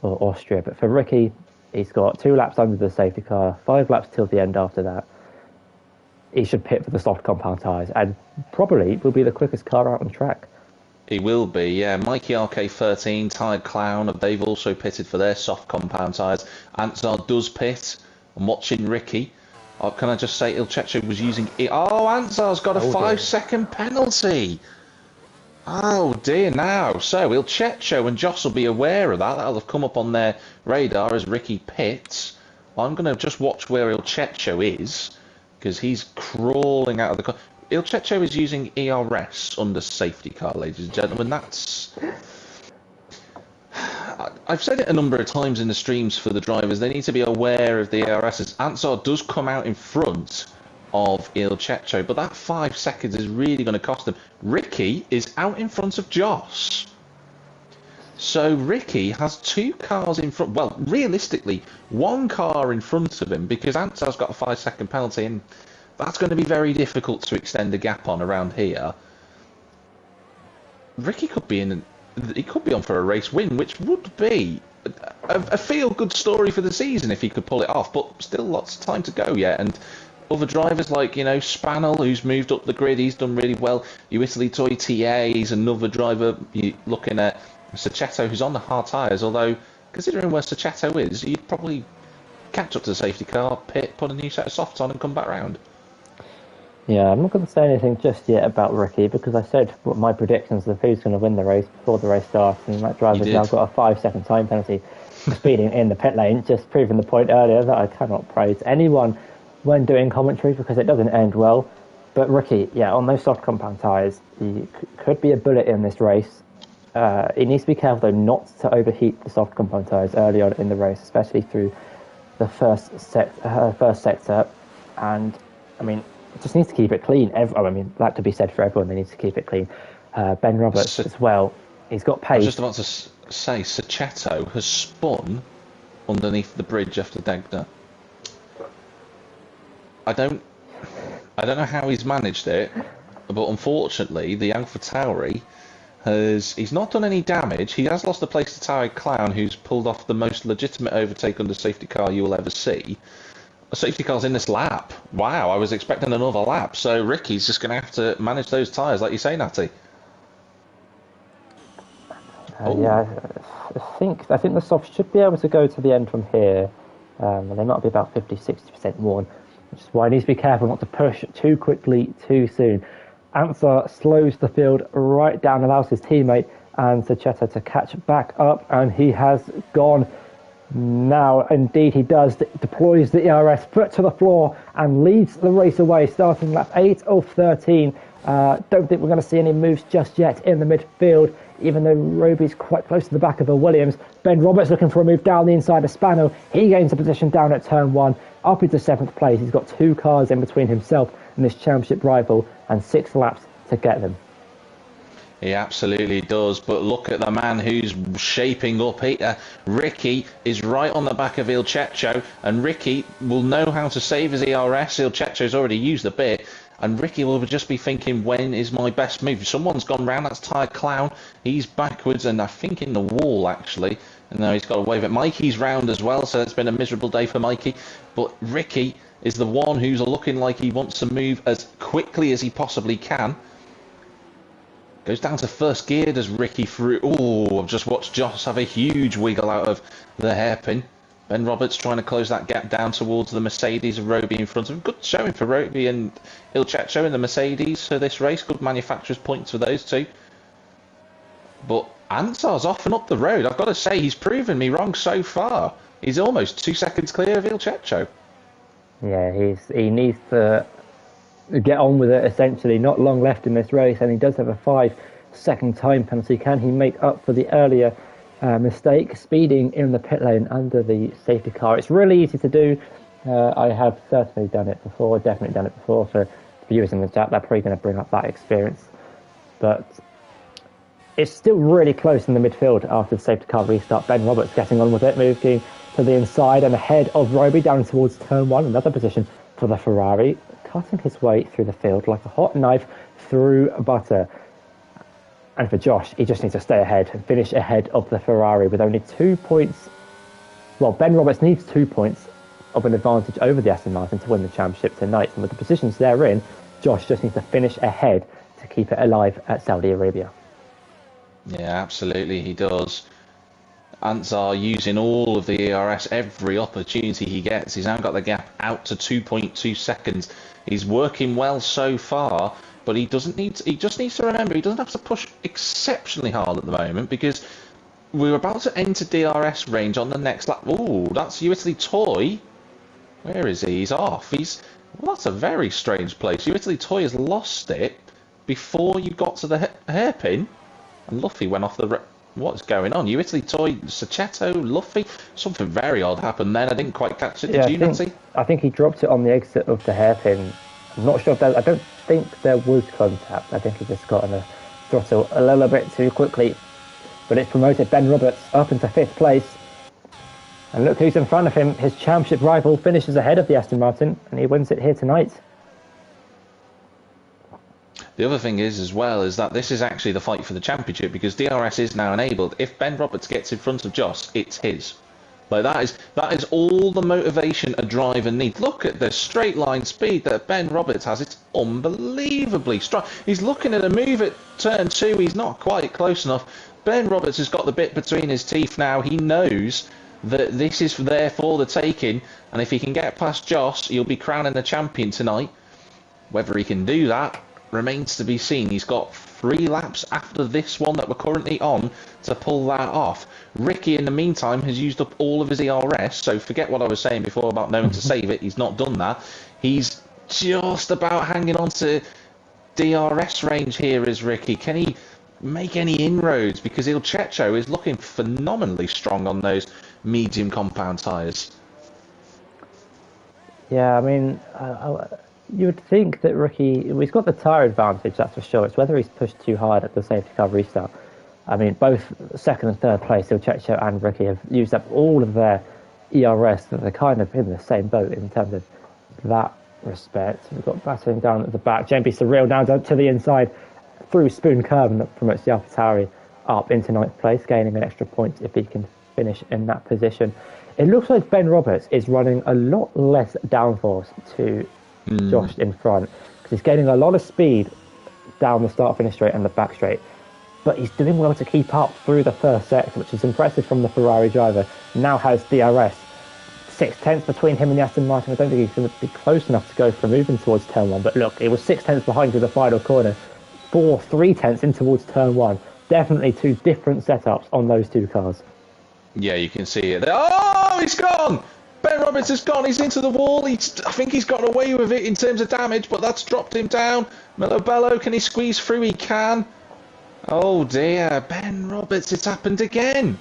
or Austria. But for Ricky, he's got 2 laps under the safety car, 5 laps till the end after that. He should pit for the soft compound tyres and probably will be the quickest car out on track. He will be, yeah. Mikey RK13, Tired Clown, they've also pitted for their soft compound tyres. Ansar does pit. I'm watching Ricky. Oh, can I just say Ilchecho was using... Oh, Ansar's got a 5-second penalty. Oh, dear, now. So, Ilchecho and Joss will be aware of that. That'll have come up on their radar as Ricky pits. I'm going to just watch where Ilchecho is, because he's crawling out of the car. Ilchecho is using ERS under safety car, ladies and gentlemen. That's... I've said it a number of times in the streams for the drivers. They need to be aware of the ERSs. Ansar does come out in front of Ilchecho, but that 5 seconds is really going to cost them. Ricky is out in front of Joss. So Ricky has 2 cars in front. Well, realistically, 1 car in front of him, because Ansar's got a 5-second penalty, and that's going to be very difficult to extend the gap on around here. Ricky could be he could be on for a race win, which would be a feel-good story for the season if he could pull it off. But still, lots of time to go yet. And other drivers like, Spanel, who's moved up the grid, he's done really well. Italy Toy TA, he's another driver. You're looking at Sachetto, who's on the hard tyres. Although, considering where Sachetto is, you'd probably catch up to the safety car, pit, put a new set of softs on, and come back round. Yeah, I'm not going to say anything just yet about Ricky, because I said what my predictions of who's going to win the race before the race starts, and that driver's now got a 5-second time penalty for speeding in the pit lane, just proving the point earlier that I cannot praise anyone when doing commentary, because it doesn't end well. But Ricky, yeah, on those soft compound tyres, he could be a bullet in this race. He needs to be careful, though, not to overheat the soft compound tyres early on in the race, especially through the first sector. And, I mean, just needs to keep it clean. That could be said for everyone. They need to keep it clean. Ben Roberts as well. He's got pace. I was just about to say, Sachetto has spun underneath the bridge after Degner. I don't know how he's managed it, but unfortunately, the AlphaTauri he's not done any damage. He has lost a place to Tired Clown, who's pulled off the most legitimate overtake under safety car you will ever see. Safety car's in this lap. Wow, I was expecting another lap. So Ricky's just going to have to manage those tyres, like you say, Natty. Yeah, I think the softs should be able to go to the end from here. And they might be about 50-60% worn, which is why he needs to be careful not to push too quickly, too soon. Ansar slows the field right down, allows his teammate and Sachetto to catch back up, and he has gone. Now, indeed, he does, deploys the ERS, foot to the floor, and leads the race away, starting lap 8 of 13. Don't think we're going to see any moves just yet in the midfield, even though Roby's quite close to the back of the Williams. Ben Roberts looking for a move down the inside of Spano. He gains a position down at turn 1, up into 7th place. He's got 2 cars in between himself and his championship rival, and 6 laps to get them. He absolutely does, but look at the man who's shaping up here. Ricky is right on the back of Ilchecho, and Ricky will know how to save his ERS. Ilchecho's already used a bit, and Ricky will just be thinking, when is my best move? Someone's gone round, that's Tired Clown. He's backwards, and I think in the wall, actually. And now he's got to wave it. Mikey's round as well, so it's been a miserable day for Mikey. But Ricky is the one who's looking like he wants to move as quickly as he possibly can. Goes down to first gear, does Ricky through. Oh, I've just watched Joss have a huge wiggle out of the hairpin. Ben Roberts trying to close that gap down towards the Mercedes of Roby in front of him. Good showing for Roby and Ilchecho in the Mercedes for this race. Good manufacturer's points for those two. But Ansar's off and up the road. I've got to say, he's proven me wrong so far. He's almost 2 seconds clear of Ilchecho. Yeah, he needs to get on with it, essentially. Not long left in this race, and he does have a 5-second time penalty. Can he make up for the earlier mistake, speeding in the pit lane under the safety car? It's really easy to do. I have certainly done it before, definitely done it before. For viewers in the chat, they're probably going to bring up that experience. But It's still really close in the midfield after the safety car restart. Ben Roberts getting on with it, moving to the inside and ahead of Roby down towards turn one. Another position for the Ferrari, cutting his way through the field like a hot knife through butter. And for Josh, he just needs to stay ahead and finish ahead of the Ferrari with only 2 points. Well, Ben Roberts needs 2 points of an advantage over the Aston Martin to win the championship tonight. And with the positions they're in, Josh just needs to finish ahead to keep it alive at Saudi Arabia. Yeah, absolutely, he does. Ansar using all of the ERS, every opportunity he gets. He's now got the gap out to 2.2 seconds. He's working well so far, but he just needs to remember he doesn't have to push exceptionally hard at the moment, because we're about to enter DRS range on the next lap. Ooh, that's Italy Toy. Where is he? He's off. Well, that's a very strange place. Italy Toy has lost it before you got to the hairpin. And Luffy went off the... What's going on? Italy Toy, Sachetto, Luffy? Something very odd happened then. I didn't quite catch it. Did you, Nancy? I think he dropped it on the exit of the hairpin. I'm not sure if I don't think there was contact. I think he just got on the throttle a little bit too quickly. But it's promoted Ben Roberts up into 5th place. And look who's in front of him. His championship rival finishes ahead of the Aston Martin, and he wins it here tonight. The other thing is, as well, is that this is actually the fight for the championship, because DRS is now enabled. If Ben Roberts gets in front of Joss, it's his. Like, that is all the motivation a driver needs. Look at the straight line speed that Ben Roberts has. It's unbelievably strong. He's looking at a move at turn 2. He's not quite close enough. Ben Roberts has got the bit between his teeth now. He knows that this is there for the taking, and if he can get past Joss, he'll be crowning the champion tonight. Whether he can do that remains to be seen. He's got 3 laps after this one that we're currently on to pull that off. Ricky, in the meantime, has used up all of his ERS, so forget what I was saying before about knowing to save it. He's not done that. He's just about hanging on to DRS range here, is Ricky. Can he make any inroads? Because Il Checho is looking phenomenally strong on those medium compound tyres. Yeah, I mean, you would think that Ricky, he's got the tyre advantage, that's for sure. It's whether he's pushed too hard at the safety car restart. I mean, both second and third place, Il Checho and Ricky, have used up all of their ERS, and they're kind of in the same boat in terms of that respect. We've got battering down at the back. JB Surreal now down to the inside through Spoon Curve, and that promotes the AlphaTauri up into 9th place, gaining an extra point if he can finish in that position. It looks like Ben Roberts is running a lot less downforce to Josh in front, because he's gaining a lot of speed down the start-finish straight and the back straight. But he's doing well to keep up through the first sector, which is impressive from the Ferrari driver. Now has DRS. 6/10 between him and the Aston Martin. I don't think he's going to be close enough to go for moving towards turn 1. But look, it was 6/10 behind through the final corner. 3/10 in towards turn 1. Definitely 2 different setups on those 2 cars. Yeah, you can see it there. Oh, he's gone! Ben Roberts has gone. He's into the wall. I think he's got away with it in terms of damage, but that's dropped him down. Milo Bello, can he squeeze through? He can. Oh dear, Ben Roberts, it's happened again.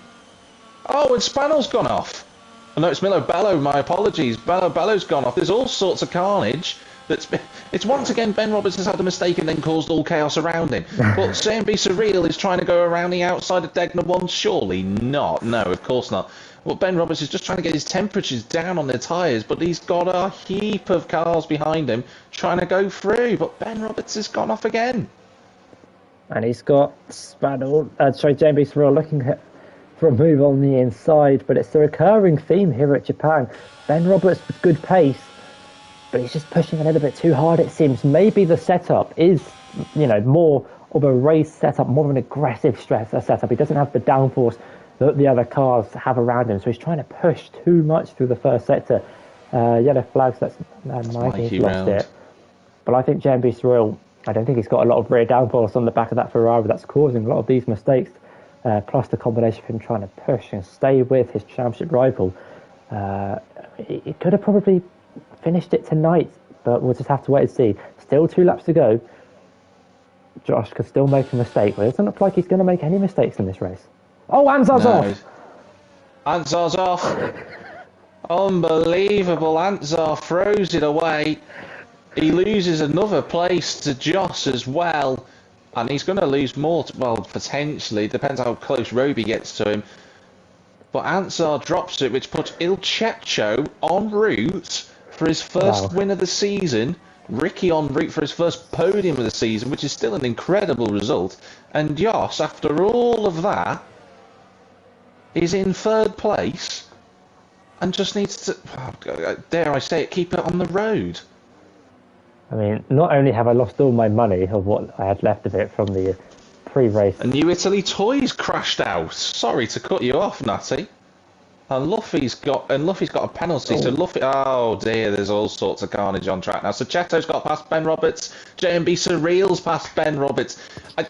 Oh, and Spanel's gone off. Oh, no, it's Milo Bello, my apologies. Milo Bello's gone off. There's all sorts of carnage. It's once again Ben Roberts has had a mistake and then caused all chaos around him. But CMB Surreal is trying to go around the outside of Degner 1. Surely not. No, of course not. Well, Ben Roberts is just trying to get his temperatures down on the tyres, but he's got a heap of cars behind him trying to go through. But Ben Roberts has gone off again. And he's got JB Surreal looking for a move on the inside, but it's a recurring theme here at Japan. Ben Roberts with good pace, but he's just pushing a little bit too hard, it seems. Maybe the setup is, more of a race setup, more of an aggressive setup. He doesn't have the downforce that the other cars have around him, so he's trying to push too much through the first sector. Yellow flags, that's Mikey lost it. But I think JB Surreal, I don't think he's got a lot of rear downforce on the back of that Ferrari that's causing a lot of these mistakes. Plus the combination of him trying to push and stay with his championship rival. He could have probably finished it tonight, but we'll just have to wait and see. Still 2 laps to go. Josh could still make a mistake, but it doesn't look like he's going to make any mistakes in this race. Oh, Ansar's off! Ansar's off. Unbelievable. Ansar throws it away. He loses another place to Joss as well. and he's going to lose more. Well, potentially, depends how close Roby gets to him. But Ansar drops it, which puts Il Checho en route for his first win of the season. Ricky en route for his first podium of the season, which is still an incredible result. And Jos, after all of that, is in third place and just needs to, dare I say it, keep it on the road. I mean, not only have I lost all my money of what I had left of it from the pre-race. And New Italy Toys crashed out. Sorry to cut you off, Natty. And Luffy's got a penalty. So Luffy, oh dear, there's all sorts of carnage on track now. So Cheto's got past Ben Roberts. JMB Surreal's past Ben Roberts. I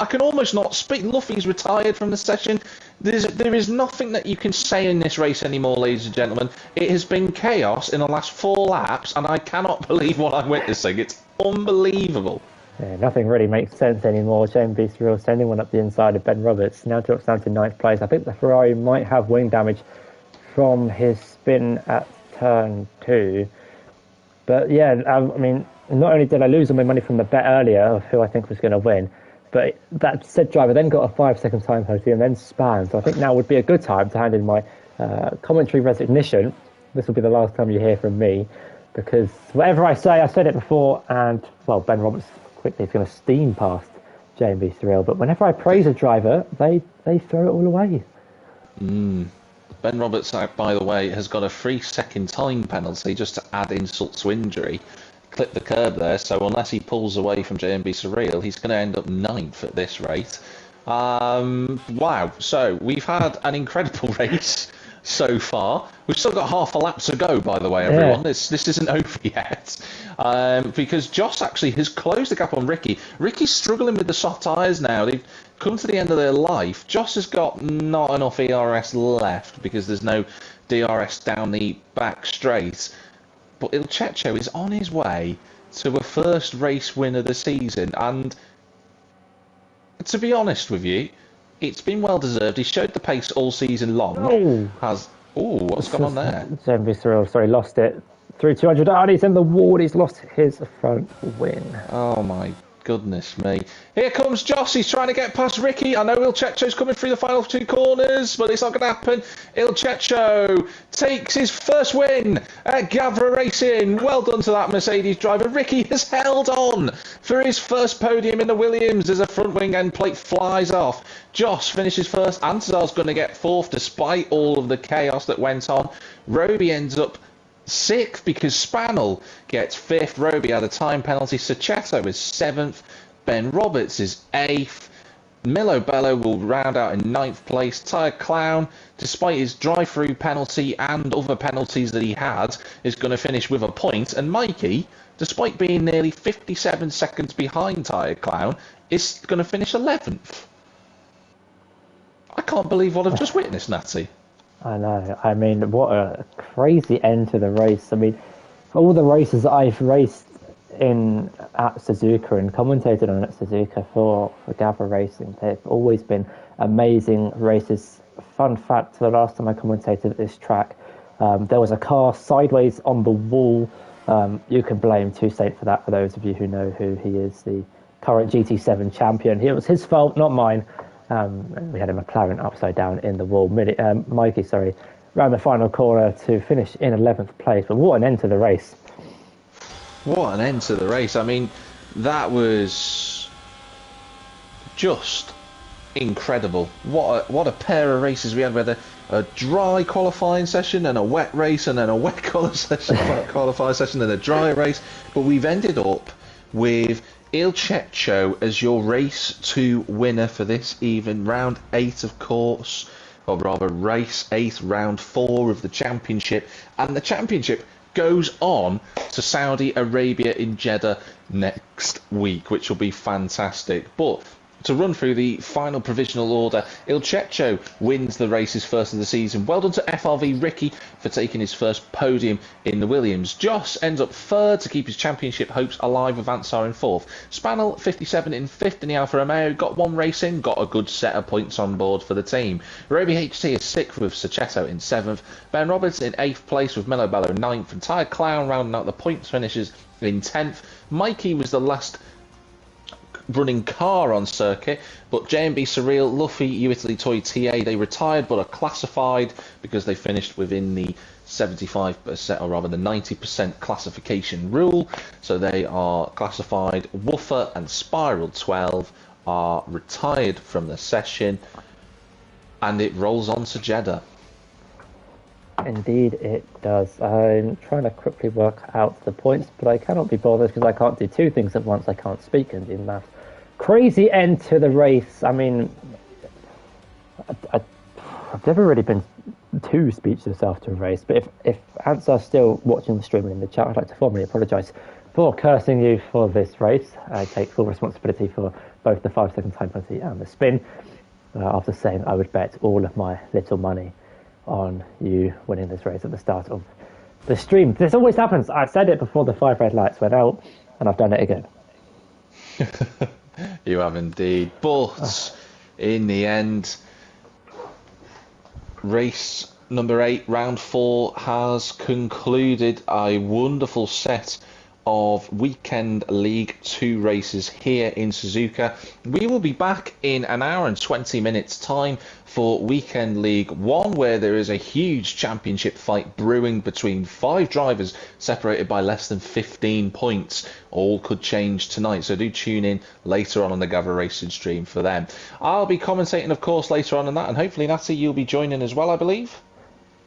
can almost not speak. Luffy's retired from the session. There is nothing that you can say in this race anymore, ladies and gentlemen. It has been chaos in the last 4 laps, and I cannot believe what I'm witnessing. It's unbelievable. Yeah, nothing really makes sense anymore. JMB Surreal sending one up the inside of Ben Roberts. Now drops down to 9th place. I think the Ferrari might have wing damage from his spin at turn 2. But yeah, I mean, not only did I lose all my money from the bet earlier of who I think was going to win, but that said driver then got a 5-second time penalty and then span. So I think now would be a good time to hand in my commentary resignation. This will be the last time you hear from me, because whatever I say, I said it before, and well, Ben Roberts quickly is going to steam past JMB Surreal. But whenever I praise a driver, they throw it all away. Ben Roberts, by the way, has got a 3-second time penalty just to add insult to injury. Clip the curb there, so unless he pulls away from JMB Surreal, he's going to end up 9th at this rate. Wow, so we've had an incredible race so far. We've still got half a lap to go, by the way, everyone. Yeah. This isn't over yet. Because Jos actually has closed the gap on Ricky. Ricky's struggling with the soft tyres now. They've come to the end of their life. Jos has got not enough ERS left because there's no DRS down the back straight. But Il Checho is on his way to a first race win of the season, and to be honest with you, it's been well deserved. He showed the pace all season long. What's gone on there? JMB Surreal, sorry, lost it through 200. Oh, he's in the wall. He's lost his front wing. Oh my goodness me. Here comes Jos. He's trying to get past Ricky. I know Il Checho's coming through the final 2 corners, but it's not going to happen. Il Checho takes his first win at Gavra Racing. Well done to that Mercedes driver. Ricky has held on for his first podium in the Williams as a front wing end plate flies off. Jos finishes first. Ansar's going to get 4th despite all of the chaos that went on. Roby ends up 6th because Spannel gets 5th. Roby had a time penalty. Saccheto is 7th. Ben Roberts is 8th. Milo Bello will round out in 9th place. Tyre Clown, despite his drive-through penalty and other penalties that he had, is going to finish with a point. And Mikey, despite being nearly 57 seconds behind Tyre Clown, is going to finish 11th. I can't believe what I've just witnessed, Natty. I know. I mean, what a crazy end to the race. I mean, all the races I've raced in at Suzuka and commentated on at Suzuka for Gavra Racing, they've always been amazing races. Fun fact, the last time I commentated at this track, there was a car sideways on the wall. You can blame Toussaint for that, for those of you who know who he is, the current GT7 champion. It was his fault, not mine. We had a McLaren upside down in the wall. Mikey, ran the final corner to finish in 11th place. But what an end to the race. What an end to the race. I mean, that was just incredible. What a pair of races we had. We had a dry qualifying session and a wet race, and then a wet qualifying session and a dry race. But we've ended up with Il Checho as your race 2 winner for this even. Round 8, of course, or rather race 8, round 4 of the championship. And the championship goes on to Saudi Arabia in Jeddah next week, which will be fantastic. But to run through the final provisional order, Il Checho wins the race's first of the season. Well done to FRV Ricky for taking his first podium in the Williams. Jos ends up 3rd to keep his championship hopes alive with Ansar in 4th. Spannel, 57 in 5th in the Alfa Romeo, got 1 race in, got a good set of points on board for the team. Roby HT is 6th with Saccheto in 7th. Ben Roberts in 8th place with Melo Bello 9th. And Tyre Clown rounding out the points finishes in 10th. Mikey was the last running car on circuit, but JMB Surreal, Luffy, U Italy Toy TA, they retired but are classified because they finished within the 75%, or rather the 90% classification rule, so they are classified. Woofer and Spiral 12 are retired from the session, and it rolls on to Jeddah. Indeed, it does. I'm trying to quickly work out the points, but I cannot be bothered because I can't do two things at once. I can't speak and do math. Crazy end to the race. I mean, I've never really been too speechless after a race, but if Ants are still watching the stream in the chat, I'd like to formally apologise for cursing you for this race. I take full responsibility for both the 5-second time penalty and the spin, after saying I would bet all of my little money on you winning this race at the start of the stream. This always happens. I said it before the 5 red lights went out, and I've done it again. You have indeed. But in the end, race number 8, round 4, has concluded. A wonderful set of Weekend League 2 races here in Suzuka. We will be back in an hour and 20 minutes time for Weekend League 1, where there is a huge championship fight brewing between 5 drivers separated by less than 15 points. All could change tonight, so do tune in later on the Gavra Racing stream for them. I'll be commentating, of course, later on that, and hopefully, Natty, you'll be joining as well, I believe.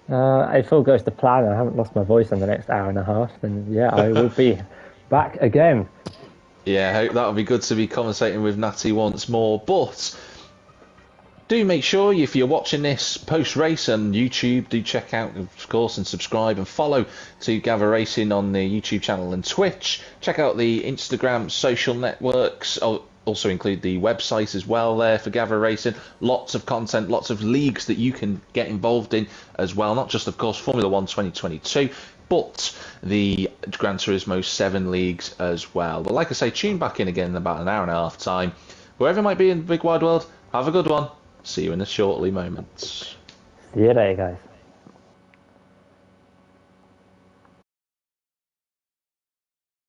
If all goes to plan and I haven't lost my voice in the next hour and a half, then yeah, I will be back again. Yeah, I hope that'll be good to be commentating with Natty once more. But do make sure, if you're watching this post-race on YouTube, do check out, of course, and subscribe and follow to Gavra Racing on the YouTube channel and Twitch. Check out the Instagram social networks. Also include the website as well there for Gavra Racing. Lots of content, lots of leagues that you can get involved in as well. Not just, of course, Formula 1 2022, but the Gran Turismo 7 leagues as well. But like I say, tune back in again in about an hour and a half time. Wherever it might be in the big wide world, have a good one. See you in a shortly moment. See you later, guys.